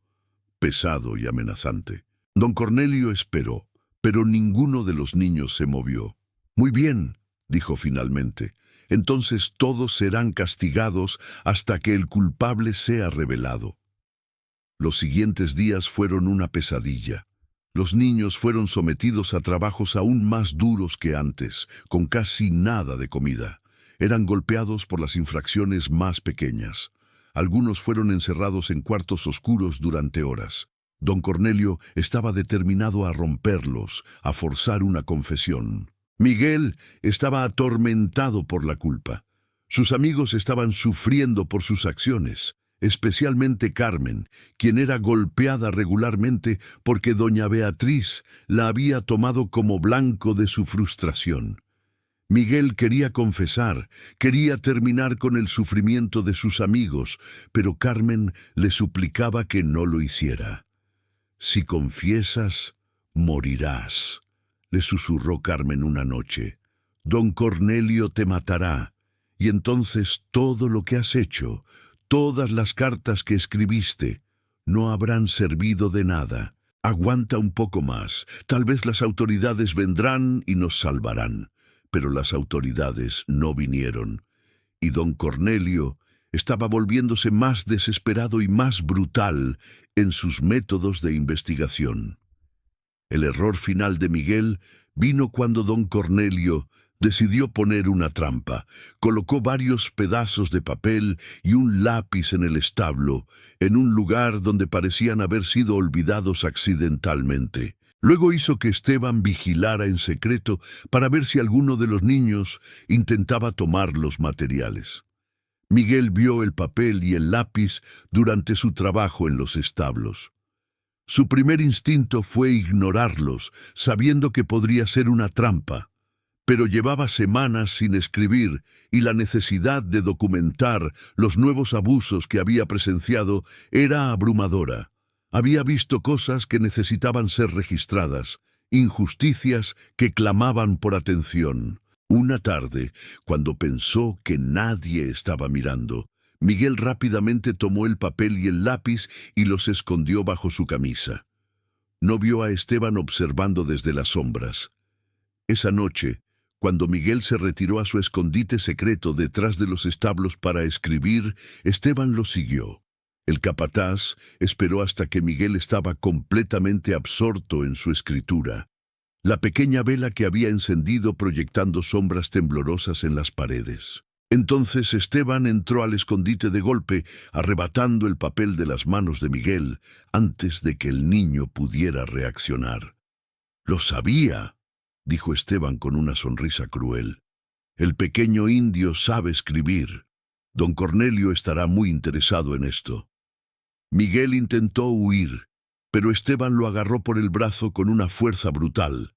pesado y amenazante. Don Cornelio esperó, pero ninguno de los niños se movió. «Muy bien», dijo finalmente, «entonces todos serán castigados hasta que el culpable sea revelado». Los siguientes días fueron una pesadilla. Los niños fueron sometidos a trabajos aún más duros que antes, con casi nada de comida. Eran golpeados por las infracciones más pequeñas. Algunos fueron encerrados en cuartos oscuros durante horas. Don Cornelio estaba determinado a romperlos, a forzar una confesión. Miguel estaba atormentado por la culpa. Sus amigos estaban sufriendo por sus acciones, especialmente Carmen, quien era golpeada regularmente porque doña Beatriz la había tomado como blanco de su frustración. Miguel quería confesar, quería terminar con el sufrimiento de sus amigos, pero Carmen le suplicaba que no lo hiciera. «Si confiesas, morirás», le susurró Carmen una noche. «Don Cornelio te matará, y entonces todo lo que has hecho, todas las cartas que escribiste, no habrán servido de nada. Aguanta un poco más, tal vez las autoridades vendrán y nos salvarán». Pero las autoridades no vinieron, y don Cornelio estaba volviéndose más desesperado y más brutal en sus métodos de investigación. El error final de Miguel vino cuando don Cornelio decidió poner una trampa. Colocó varios pedazos de papel y un lápiz en el establo, en un lugar donde parecían haber sido olvidados accidentalmente. Luego hizo que Esteban vigilara en secreto para ver si alguno de los niños intentaba tomar los materiales. Miguel vio el papel y el lápiz durante su trabajo en los establos. Su primer instinto fue ignorarlos, sabiendo que podría ser una trampa. Pero llevaba semanas sin escribir y la necesidad de documentar los nuevos abusos que había presenciado era abrumadora. Había visto cosas que necesitaban ser registradas, injusticias que clamaban por atención. Una tarde, cuando pensó que nadie estaba mirando, Miguel rápidamente tomó el papel y el lápiz y los escondió bajo su camisa. No vio a Esteban observando desde las sombras. Esa noche, cuando Miguel se retiró a su escondite secreto detrás de los establos para escribir, Esteban lo siguió. El capataz esperó hasta que Miguel estaba completamente absorto en su escritura. La pequeña vela que había encendido proyectando sombras temblorosas en las paredes. Entonces Esteban entró al escondite de golpe, arrebatando el papel de las manos de Miguel antes de que el niño pudiera reaccionar. «Lo sabía», dijo Esteban con una sonrisa cruel. «El pequeño indio sabe escribir. Don Cornelio estará muy interesado en esto». Miguel intentó huir, pero Esteban lo agarró por el brazo con una fuerza brutal.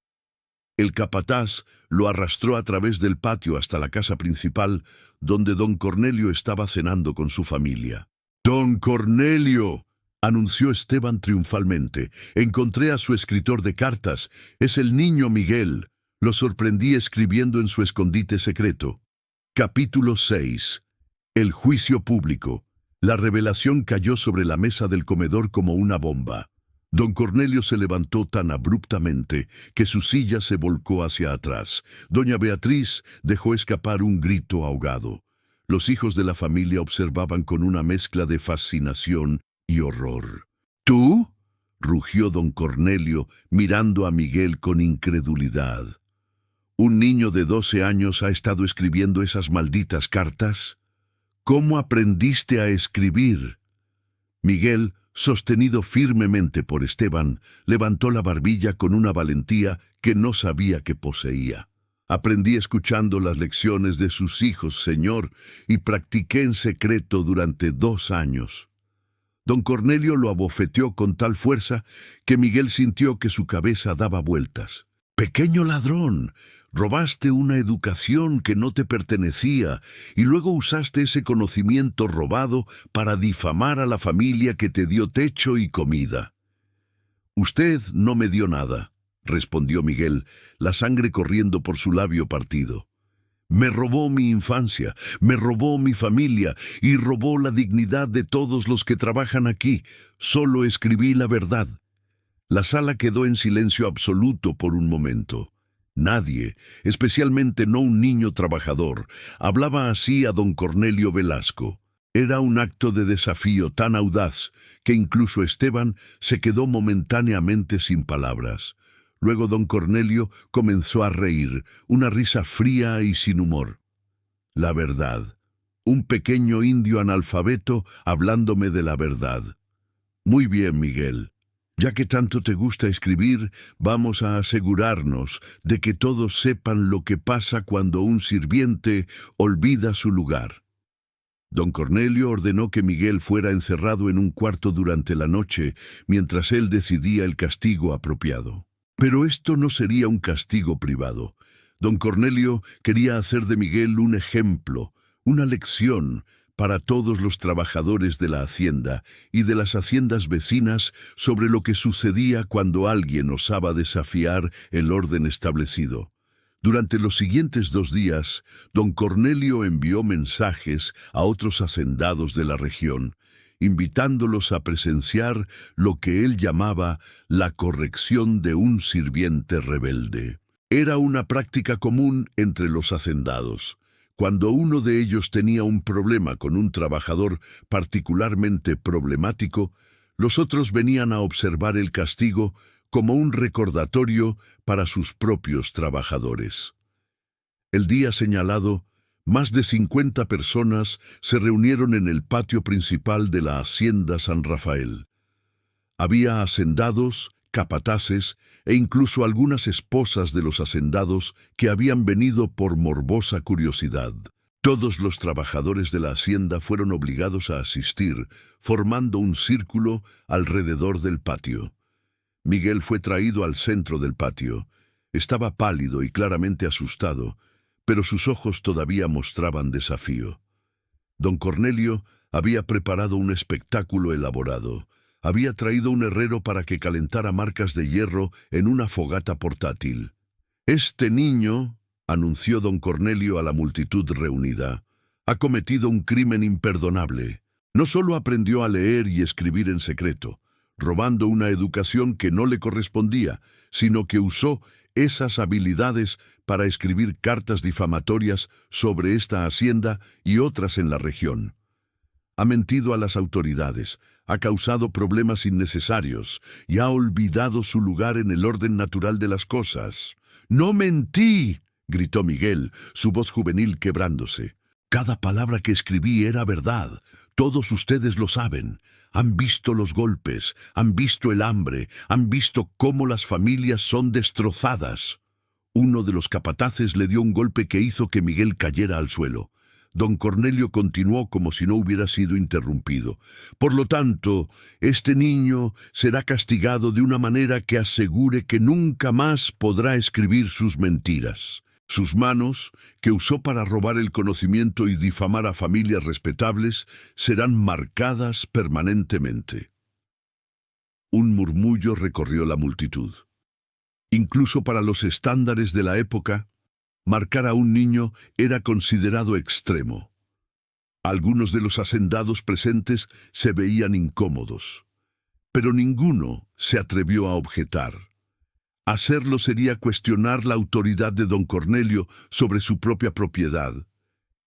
El capataz lo arrastró a través del patio hasta la casa principal, donde don Cornelio estaba cenando con su familia. «¡Don Cornelio!», anunció Esteban triunfalmente. «Encontré a su escritor de cartas. Es el niño Miguel. Lo sorprendí escribiendo en su escondite secreto». Capítulo 6. El juicio público. La revelación cayó sobre la mesa del comedor como una bomba. Don Cornelio se levantó tan abruptamente que su silla se volcó hacia atrás. Doña Beatriz dejó escapar un grito ahogado. Los hijos de la familia observaban con una mezcla de fascinación y horror. «¿Tú?», rugió don Cornelio, mirando a Miguel con incredulidad. «¿Un niño de 12 años ha estado escribiendo esas malditas cartas? ¿Cómo aprendiste a escribir?». Miguel, sostenido firmemente por Esteban, levantó la barbilla con una valentía que no sabía que poseía. «Aprendí escuchando las lecciones de sus hijos, señor, y practiqué en secreto durante 2 años». Don Cornelio lo abofeteó con tal fuerza que Miguel sintió que su cabeza daba vueltas. «Pequeño ladrón, robaste una educación que no te pertenecía y luego usaste ese conocimiento robado para difamar a la familia que te dio techo y comida». «Usted no me dio nada», respondió Miguel, la sangre corriendo por su labio partido. «Me robó mi infancia, me robó mi familia y robó la dignidad de todos los que trabajan aquí. Solo escribí la verdad». La sala quedó en silencio absoluto por un momento. Nadie, especialmente no un niño trabajador, hablaba así a don Cornelio Velasco. Era un acto de desafío tan audaz que incluso Esteban se quedó momentáneamente sin palabras. Luego don Cornelio comenzó a reír, una risa fría y sin humor. «La verdad. Un pequeño indio analfabeto hablándome de la verdad. Muy bien, Miguel. Ya que tanto te gusta escribir, vamos a asegurarnos de que todos sepan lo que pasa cuando un sirviente olvida su lugar». Don Cornelio ordenó que Miguel fuera encerrado en un cuarto durante la noche, mientras él decidía el castigo apropiado. Pero esto no sería un castigo privado. Don Cornelio quería hacer de Miguel un ejemplo, una lección para todos los trabajadores de la hacienda y de las haciendas vecinas sobre lo que sucedía cuando alguien osaba desafiar el orden establecido. Durante los siguientes 2 días, don Cornelio envió mensajes a otros hacendados de la región, invitándolos a presenciar lo que él llamaba la corrección de un sirviente rebelde. Era una práctica común entre los hacendados. Cuando uno de ellos tenía un problema con un trabajador particularmente problemático, los otros venían a observar el castigo como un recordatorio para sus propios trabajadores. El día señalado, más de 50 personas se reunieron en el patio principal de la Hacienda San Rafael. Había hacendados, capataces e incluso algunas esposas de los hacendados que habían venido por morbosa curiosidad. Todos los trabajadores de la hacienda fueron obligados a asistir, formando un círculo alrededor del patio. Miguel fue traído al centro del patio. Estaba pálido y claramente asustado, pero sus ojos todavía mostraban desafío. Don Cornelio había preparado un espectáculo elaborado. Había traído un herrero para que calentara marcas de hierro en una fogata portátil. «Este niño», anunció don Cornelio a la multitud reunida, «ha cometido un crimen imperdonable. No solo aprendió a leer y escribir en secreto, robando una educación que no le correspondía, sino que usó esas habilidades para escribir cartas difamatorias sobre esta hacienda y otras en la región. Ha mentido a las autoridades, ha causado problemas innecesarios y ha olvidado su lugar en el orden natural de las cosas». «¡No mentí!», gritó Miguel, su voz juvenil quebrándose. «Cada palabra que escribí era verdad. Todos ustedes lo saben. Han visto los golpes, han visto el hambre, han visto cómo las familias son destrozadas». Uno de los capataces le dio un golpe que hizo que Miguel cayera al suelo. Don Cornelio continuó como si no hubiera sido interrumpido. Por lo tanto, este niño será castigado de una manera que asegure que nunca más podrá escribir sus mentiras. Sus manos, que usó para robar el conocimiento y difamar a familias respetables, serán marcadas permanentemente. Un murmullo recorrió la multitud. Incluso para los estándares de la época, marcar a un niño era considerado extremo. Algunos de los hacendados presentes se veían incómodos, pero ninguno se atrevió a objetar. Hacerlo sería cuestionar la autoridad de don Cornelio sobre su propia propiedad,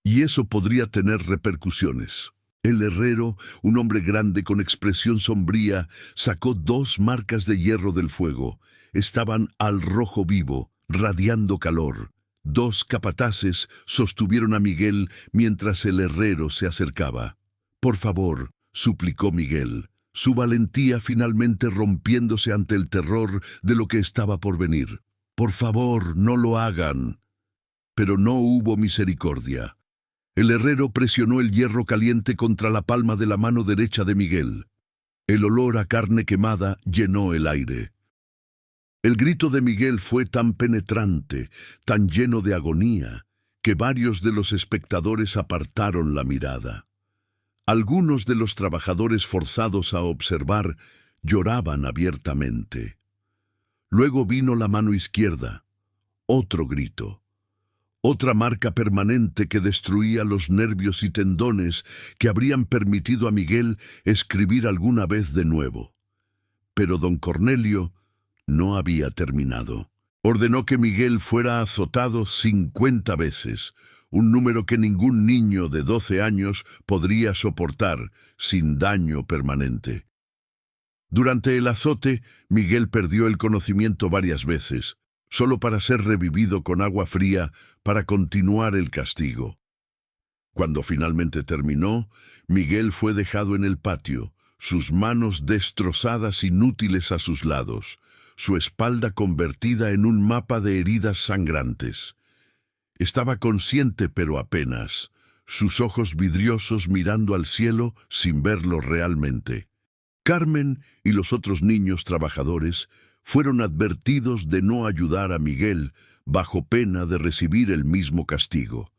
y eso podría tener repercusiones. El herrero, un hombre grande con expresión sombría, sacó 2 marcas de hierro del fuego. Estaban al rojo vivo, radiando calor. 2 capataces sostuvieron a Miguel mientras el herrero se acercaba. «Por favor», suplicó Miguel, su valentía finalmente rompiéndose ante el terror de lo que estaba por venir. «Por favor, no lo hagan». Pero no hubo misericordia. El herrero presionó el hierro caliente contra la palma de la mano derecha de Miguel. El olor a carne quemada llenó el aire. El grito de Miguel fue tan penetrante, tan lleno de agonía, que varios de los espectadores apartaron la mirada. Algunos de los trabajadores forzados a observar lloraban abiertamente. Luego vino la mano izquierda, otro grito, otra marca permanente que destruía los nervios y tendones que habrían permitido a Miguel escribir alguna vez de nuevo. Pero don Cornelio no había terminado. Ordenó que Miguel fuera azotado 50 veces, un número que ningún niño de 12 años podría soportar sin daño permanente. Durante el azote, Miguel perdió el conocimiento varias veces, solo para ser revivido con agua fría para continuar el castigo. Cuando finalmente terminó, Miguel fue dejado en el patio, sus manos destrozadas inútiles a sus lados, su espalda convertida en un mapa de heridas sangrantes. Estaba consciente, pero apenas, sus ojos vidriosos mirando al cielo sin verlo realmente. Carmen y los otros niños trabajadores fueron advertidos de no ayudar a Miguel bajo pena de recibir el mismo castigo.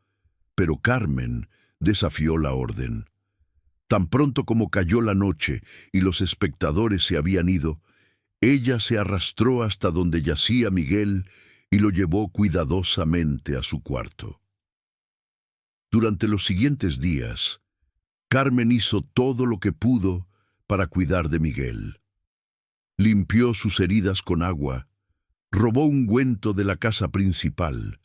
Pero Carmen desafió la orden. Tan pronto como cayó la noche y los espectadores se habían ido, ella se arrastró hasta donde yacía Miguel y lo llevó cuidadosamente a su cuarto. Durante los siguientes días, Carmen hizo todo lo que pudo para cuidar de Miguel. Limpió sus heridas con agua, robó ungüento de la casa principal,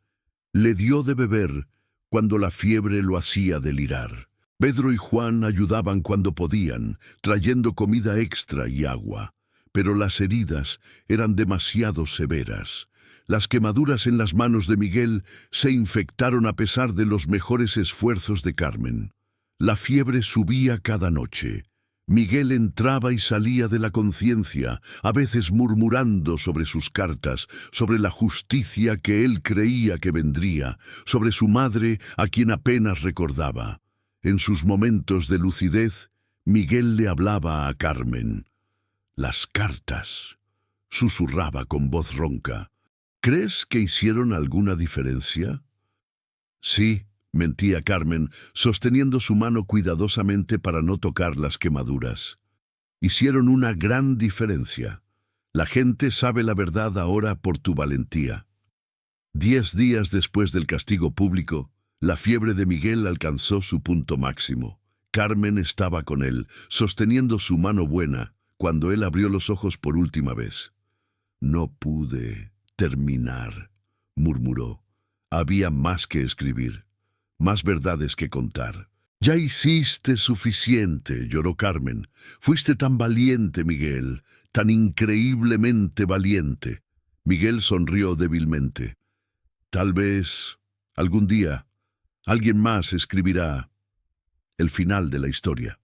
le dio de beber cuando la fiebre lo hacía delirar. Pedro y Juan ayudaban cuando podían, trayendo comida extra y agua, pero las heridas eran demasiado severas. Las quemaduras en las manos de Miguel se infectaron a pesar de los mejores esfuerzos de Carmen. La fiebre subía cada noche. Miguel entraba y salía de la conciencia, a veces murmurando sobre sus cartas, sobre la justicia que él creía que vendría, sobre su madre a quien apenas recordaba. En sus momentos de lucidez, Miguel le hablaba a Carmen. «Las cartas», susurraba con voz ronca. «¿Crees que hicieron alguna diferencia?» «Sí», mentía Carmen, sosteniendo su mano cuidadosamente para no tocar las quemaduras. «Hicieron una gran diferencia. La gente sabe la verdad ahora por tu valentía». 10 días después del castigo público, la fiebre de Miguel alcanzó su punto máximo. Carmen estaba con él, sosteniendo su mano buena, cuando él abrió los ojos por última vez. «No pude terminar», murmuró. Había más que escribir, más verdades que contar. «Ya hiciste suficiente», lloró Carmen. «Fuiste tan valiente, Miguel, tan increíblemente valiente». Miguel sonrió débilmente. «Tal vez, algún día, alguien más escribirá el final de la historia».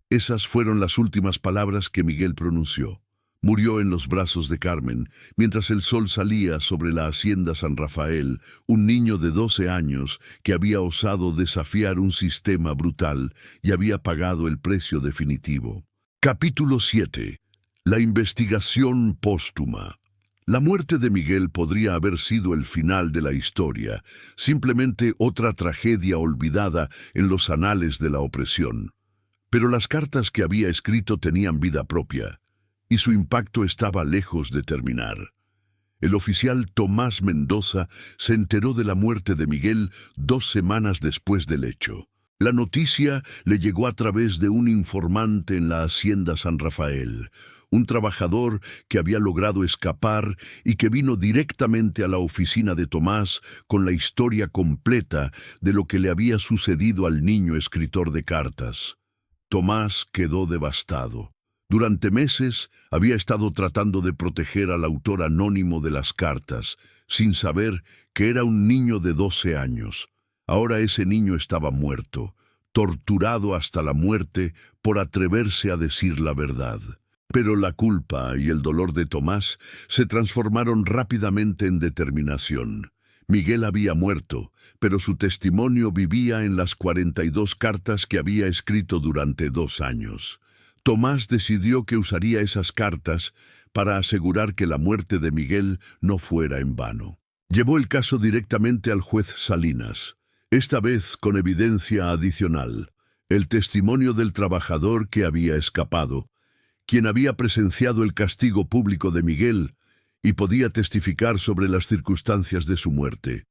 Esas fueron las últimas palabras que Miguel pronunció. Murió en los brazos de Carmen, mientras el sol salía sobre la hacienda San Rafael, un niño de 12 años que había osado desafiar un sistema brutal y había pagado el precio definitivo. Capítulo 7. La investigación póstuma. La muerte de Miguel podría haber sido el final de la historia, simplemente otra tragedia olvidada en los anales de la opresión. Pero las cartas que había escrito tenían vida propia, y su impacto estaba lejos de terminar. El oficial Tomás Mendoza se enteró de la muerte de Miguel 2 semanas después del hecho. La noticia le llegó a través de un informante en la hacienda San Rafael, un trabajador que había logrado escapar y que vino directamente a la oficina de Tomás con la historia completa de lo que le había sucedido al niño escritor de cartas. Tomás quedó devastado. Durante meses había estado tratando de proteger al autor anónimo de las cartas, sin saber que era un niño de 12 años. Ahora ese niño estaba muerto, torturado hasta la muerte por atreverse a decir la verdad. Pero la culpa y el dolor de Tomás se transformaron rápidamente en determinación. Miguel había muerto, pero su testimonio vivía en las 42 cartas que había escrito durante 2 años. Tomás decidió que usaría esas cartas para asegurar que la muerte de Miguel no fuera en vano. Llevó el caso directamente al juez Salinas, esta vez con evidencia adicional, el testimonio del trabajador que había escapado, quien había presenciado el castigo público de Miguel y podía testificar sobre las circunstancias de su muerte.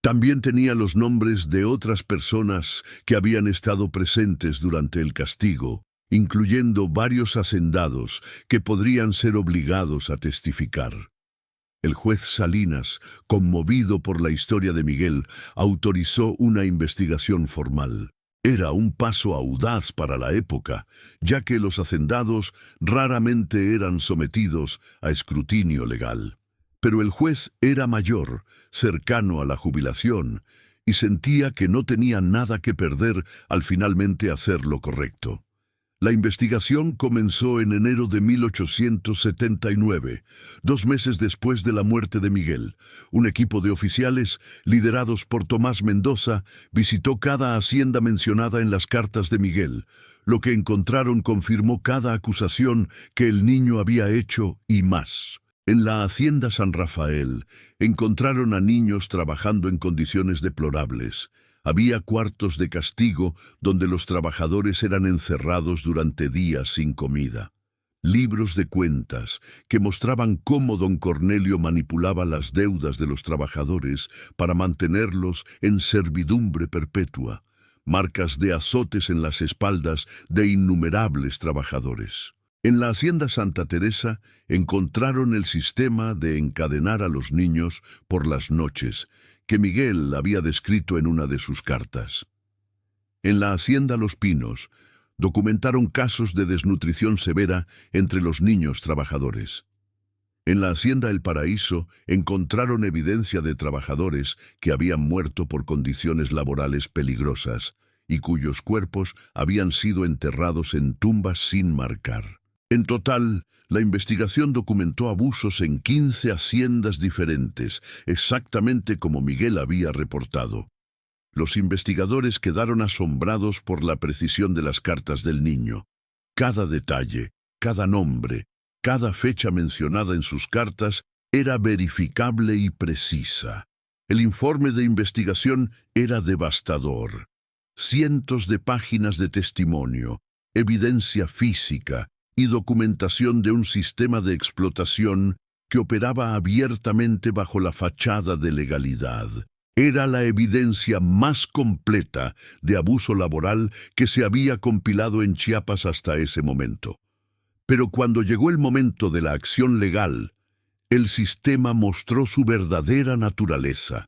También tenía los nombres de otras personas que habían estado presentes durante el castigo, incluyendo varios hacendados que podrían ser obligados a testificar. El juez Salinas, conmovido por la historia de Miguel, autorizó una investigación formal. Era un paso audaz para la época, ya que los hacendados raramente eran sometidos a escrutinio legal. Pero el juez era mayor, cercano a la jubilación, y sentía que no tenía nada que perder al finalmente hacer lo correcto. La investigación comenzó en enero de 1879, 2 meses después de la muerte de Miguel. Un equipo de oficiales, liderados por Tomás Mendoza, visitó cada hacienda mencionada en las cartas de Miguel. Lo que encontraron confirmó cada acusación que el niño había hecho y más. En la hacienda San Rafael, encontraron a niños trabajando en condiciones deplorables. Había cuartos de castigo donde los trabajadores eran encerrados durante días sin comida. Libros de cuentas que mostraban cómo don Cornelio manipulaba las deudas de los trabajadores para mantenerlos en servidumbre perpetua. Marcas de azotes en las espaldas de innumerables trabajadores. En la hacienda Santa Teresa encontraron el sistema de encadenar a los niños por las noches, que Miguel había descrito en una de sus cartas. En la hacienda Los Pinos, documentaron casos de desnutrición severa entre los niños trabajadores. En la hacienda El Paraíso, encontraron evidencia de trabajadores que habían muerto por condiciones laborales peligrosas y cuyos cuerpos habían sido enterrados en tumbas sin marcar. En total, la investigación documentó abusos en 15 haciendas diferentes, exactamente como Miguel había reportado. Los investigadores quedaron asombrados por la precisión de las cartas del niño. Cada detalle, cada nombre, cada fecha mencionada en sus cartas era verificable y precisa. El informe de investigación era devastador. Cientos de páginas de testimonio, evidencia física y documentación de un sistema de explotación que operaba abiertamente bajo la fachada de legalidad. Era la evidencia más completa de abuso laboral que se había compilado en Chiapas hasta ese momento. Pero cuando llegó el momento de la acción legal, el sistema mostró su verdadera naturaleza.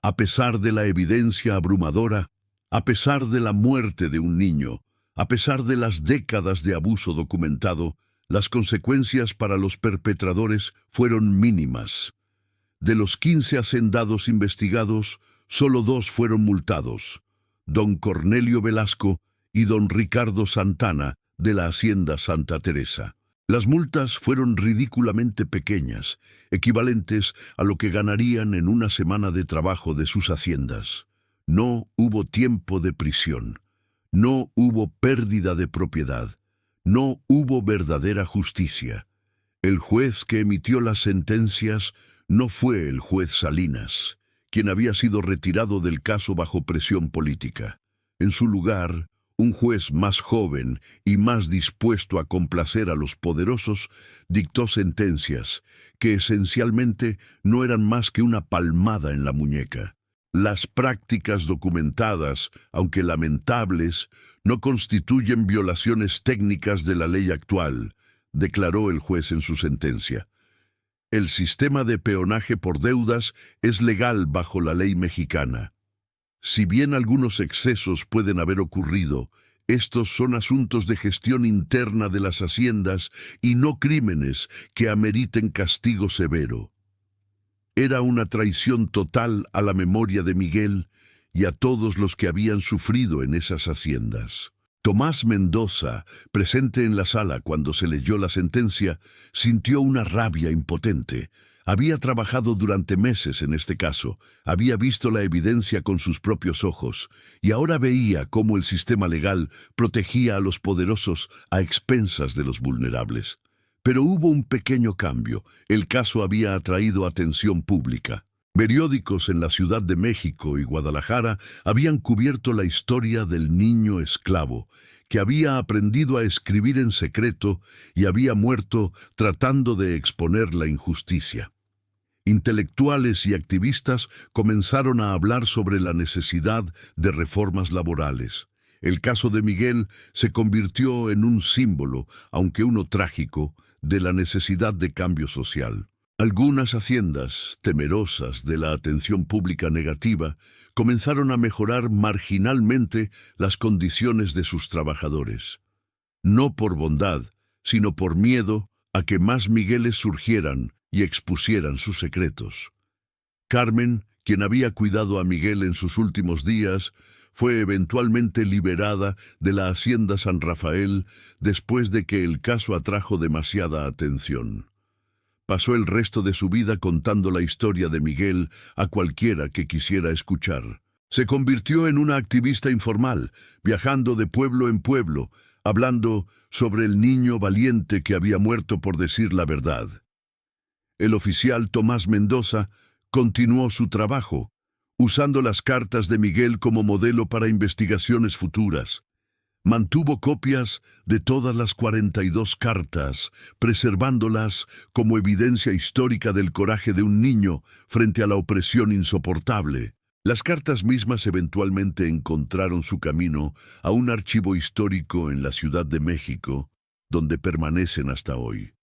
A pesar de la evidencia abrumadora, a pesar de la muerte de un niño, a pesar de las décadas de abuso documentado, las consecuencias para los perpetradores fueron mínimas. De los 15 hacendados investigados, solo 2 fueron multados: don Cornelio Velasco y don Ricardo Santana, de la hacienda Santa Teresa. Las multas fueron ridículamente pequeñas, equivalentes a lo que ganarían en una semana de trabajo de sus haciendas. No hubo tiempo de prisión. No hubo pérdida de propiedad. No hubo verdadera justicia. El juez que emitió las sentencias no fue el juez Salinas, quien había sido retirado del caso bajo presión política. En su lugar, un juez más joven y más dispuesto a complacer a los poderosos dictó sentencias que esencialmente no eran más que una palmada en la muñeca. Las prácticas documentadas, aunque lamentables, no constituyen violaciones técnicas de la ley actual, declaró el juez en su sentencia. El sistema de peonaje por deudas es legal bajo la ley mexicana. Si bien algunos excesos pueden haber ocurrido, estos son asuntos de gestión interna de las haciendas y no crímenes que ameriten castigo severo. Era una traición total a la memoria de Miguel y a todos los que habían sufrido en esas haciendas. Tomás Mendoza, presente en la sala cuando se leyó la sentencia, sintió una rabia impotente. Había trabajado durante meses en este caso, había visto la evidencia con sus propios ojos, y ahora veía cómo el sistema legal protegía a los poderosos a expensas de los vulnerables. Pero hubo un pequeño cambio. El caso había atraído atención pública. Periódicos en la Ciudad de México y Guadalajara habían cubierto la historia del niño esclavo, que había aprendido a escribir en secreto y había muerto tratando de exponer la injusticia. Intelectuales y activistas comenzaron a hablar sobre la necesidad de reformas laborales. El caso de Miguel se convirtió en un símbolo, aunque uno trágico, de la necesidad de cambio social. Algunas haciendas, temerosas de la atención pública negativa, comenzaron a mejorar marginalmente las condiciones de sus trabajadores. No por bondad, sino por miedo a que más Migueles surgieran y expusieran sus secretos. Carmen, quien había cuidado a Miguel en sus últimos días, fue eventualmente liberada de la Hacienda San Rafael después de que el caso atrajo demasiada atención. Pasó el resto de su vida contando la historia de Miguel a cualquiera que quisiera escuchar. Se convirtió en una activista informal, viajando de pueblo en pueblo, hablando sobre el niño valiente que había muerto por decir la verdad. El oficial Tomás Mendoza continuó su trabajo, usando las cartas de Miguel como modelo para investigaciones futuras. Mantuvo copias de todas las 42 cartas, preservándolas como evidencia histórica del coraje de un niño frente a la opresión insoportable. Las cartas mismas eventualmente encontraron su camino a un archivo histórico en la Ciudad de México, donde permanecen hasta hoy.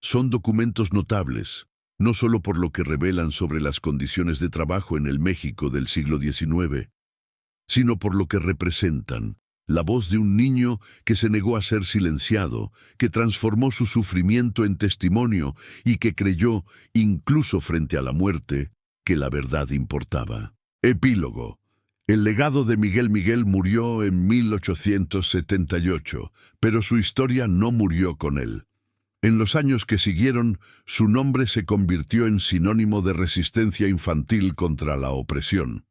Son documentos notables, no solo por lo que revelan sobre las condiciones de trabajo en el México del siglo XIX, sino por lo que representan. La voz de un niño que se negó a ser silenciado, que transformó su sufrimiento en testimonio y que creyó, incluso frente a la muerte, que la verdad importaba. Epílogo. El legado de Miguel Miguel murió en 1878, pero su historia no murió con él. En los años que siguieron, su nombre se convirtió en sinónimo de resistencia infantil contra la opresión.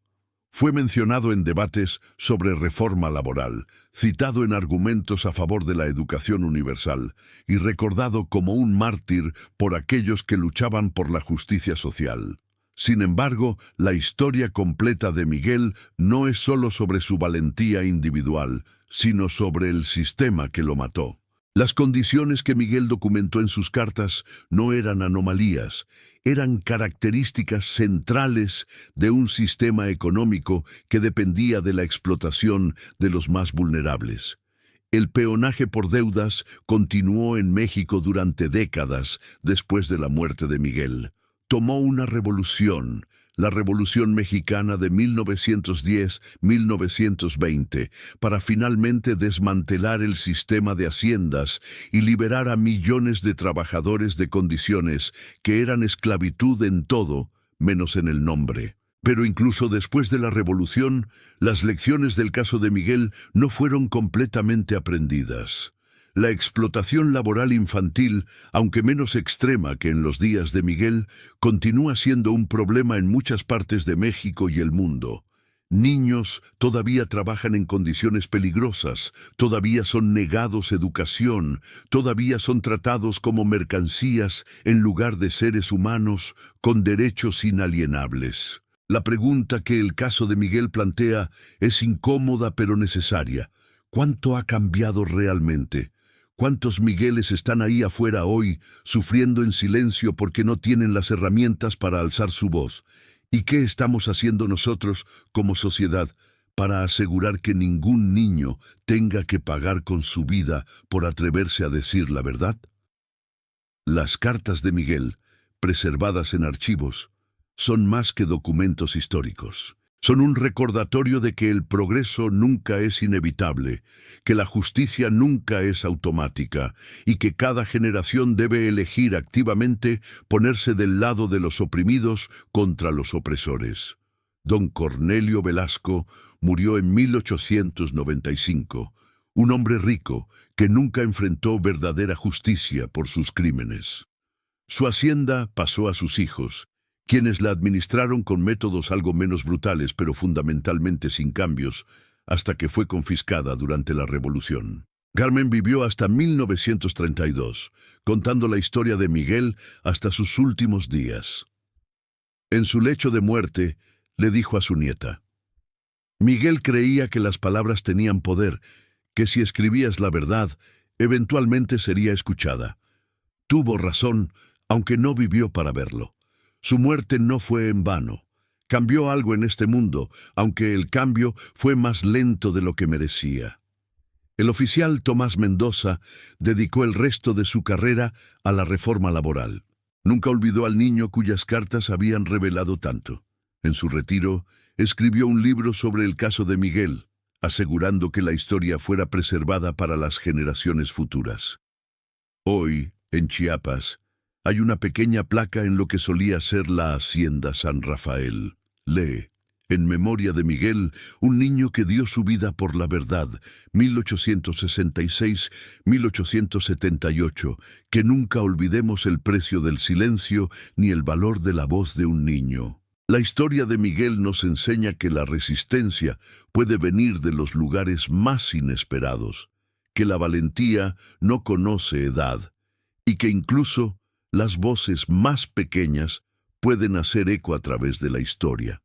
Fue mencionado en debates sobre reforma laboral, citado en argumentos a favor de la educación universal y recordado como un mártir por aquellos que luchaban por la justicia social. Sin embargo, la historia completa de Miguel no es solo sobre su valentía individual, sino sobre el sistema que lo mató. Las condiciones que Miguel documentó en sus cartas no eran anomalías, eran características centrales de un sistema económico que dependía de la explotación de los más vulnerables. El peonaje por deudas continuó en México durante décadas después de la muerte de Miguel. Tomó una revolución, la Revolución Mexicana de 1910-1920, para finalmente desmantelar el sistema de haciendas y liberar a millones de trabajadores de condiciones que eran esclavitud en todo, menos en el nombre. Pero incluso después de la revolución, las lecciones del caso de Miguel no fueron completamente aprendidas. La explotación laboral infantil, aunque menos extrema que en los días de Miguel, continúa siendo un problema en muchas partes de México y el mundo. Niños todavía trabajan en condiciones peligrosas, todavía son negados educación, todavía son tratados como mercancías en lugar de seres humanos con derechos inalienables. La pregunta que el caso de Miguel plantea es incómoda pero necesaria. ¿Cuánto ha cambiado realmente? ¿Cuántos Migueles están ahí afuera hoy, sufriendo en silencio porque no tienen las herramientas para alzar su voz? ¿Y qué estamos haciendo nosotros, como sociedad, para asegurar que ningún niño tenga que pagar con su vida por atreverse a decir la verdad? Las cartas de Miguel, preservadas en archivos, son más que documentos históricos. Son un recordatorio de que el progreso nunca es inevitable, que la justicia nunca es automática y que cada generación debe elegir activamente ponerse del lado de los oprimidos contra los opresores. Don Cornelio Velasco murió en 1895, un hombre rico que nunca enfrentó verdadera justicia por sus crímenes. Su hacienda pasó a sus hijos, quienes la administraron con métodos algo menos brutales, pero fundamentalmente sin cambios, hasta que fue confiscada durante la Revolución. Carmen vivió hasta 1932, contando la historia de Miguel hasta sus últimos días. En su lecho de muerte, le dijo a su nieta: Miguel creía que las palabras tenían poder, que si escribías la verdad, eventualmente sería escuchada. Tuvo razón, aunque no vivió para verlo. Su muerte no fue en vano. Cambió algo en este mundo, aunque el cambio fue más lento de lo que merecía. El oficial Tomás Mendoza dedicó el resto de su carrera a la reforma laboral. Nunca olvidó al niño cuyas cartas habían revelado tanto. En su retiro, escribió un libro sobre el caso de Miguel, asegurando que la historia fuera preservada para las generaciones futuras. Hoy, en Chiapas, hay una pequeña placa en lo que solía ser la Hacienda San Rafael. Lee: en memoria de Miguel, un niño que dio su vida por la verdad, 1866-1878, que nunca olvidemos el precio del silencio ni el valor de la voz de un niño. La historia de Miguel nos enseña que la resistencia puede venir de los lugares más inesperados, que la valentía no conoce edad, y que incluso las voces más pequeñas pueden hacer eco a través de la historia.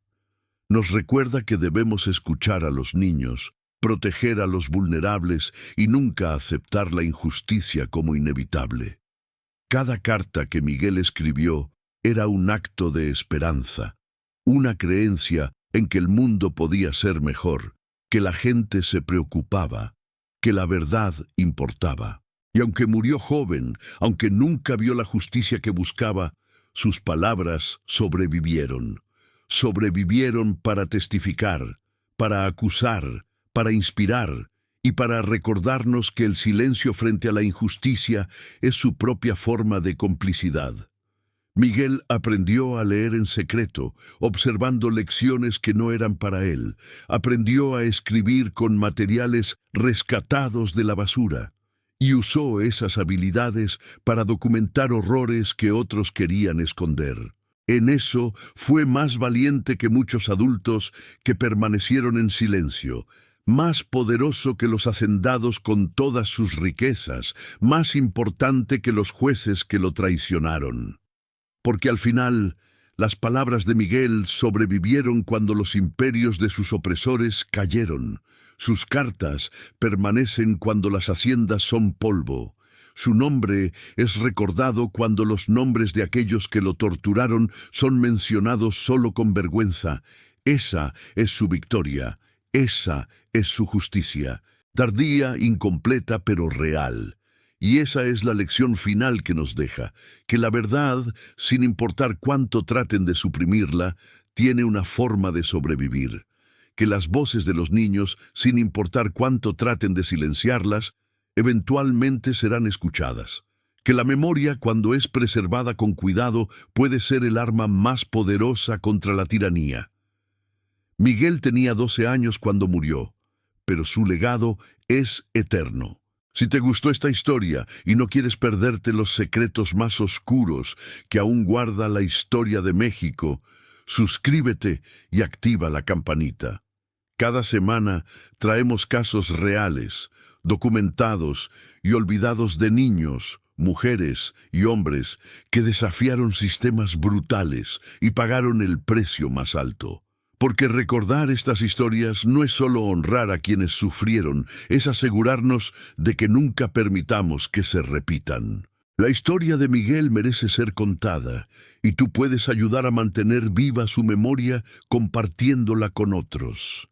Nos recuerda que debemos escuchar a los niños, proteger a los vulnerables y nunca aceptar la injusticia como inevitable. Cada carta que Miguel escribió era un acto de esperanza, una creencia en que el mundo podía ser mejor, que la gente se preocupaba, que la verdad importaba. Y aunque murió joven, aunque nunca vio la justicia que buscaba, sus palabras sobrevivieron. Sobrevivieron para testificar, para acusar, para inspirar y para recordarnos que el silencio frente a la injusticia es su propia forma de complicidad. Miguel aprendió a leer en secreto, observando lecciones que no eran para él. Aprendió a escribir con materiales rescatados de la basura. Y usó esas habilidades para documentar horrores que otros querían esconder. En eso fue más valiente que muchos adultos que permanecieron en silencio, más poderoso que los hacendados con todas sus riquezas, más importante que los jueces que lo traicionaron. Porque al final, las palabras de Miguel sobrevivieron cuando los imperios de sus opresores cayeron. Sus cartas permanecen cuando las haciendas son polvo. Su nombre es recordado cuando los nombres de aquellos que lo torturaron son mencionados solo con vergüenza. Esa es su victoria, esa es su justicia, tardía, incompleta, pero real. Y esa es la lección final que nos deja, que la verdad, sin importar cuánto traten de suprimirla, tiene una forma de sobrevivir. Que las voces de los niños, sin importar cuánto traten de silenciarlas, eventualmente serán escuchadas. Que la memoria, cuando es preservada con cuidado, puede ser el arma más poderosa contra la tiranía. Miguel tenía 12 años cuando murió, pero su legado es eterno. Si te gustó esta historia y no quieres perderte los secretos más oscuros que aún guarda la historia de México, suscríbete y activa la campanita. Cada semana traemos casos reales, documentados y olvidados de niños, mujeres y hombres que desafiaron sistemas brutales y pagaron el precio más alto. Porque recordar estas historias no es solo honrar a quienes sufrieron, es asegurarnos de que nunca permitamos que se repitan. La historia de Miguel merece ser contada, y tú puedes ayudar a mantener viva su memoria compartiéndola con otros.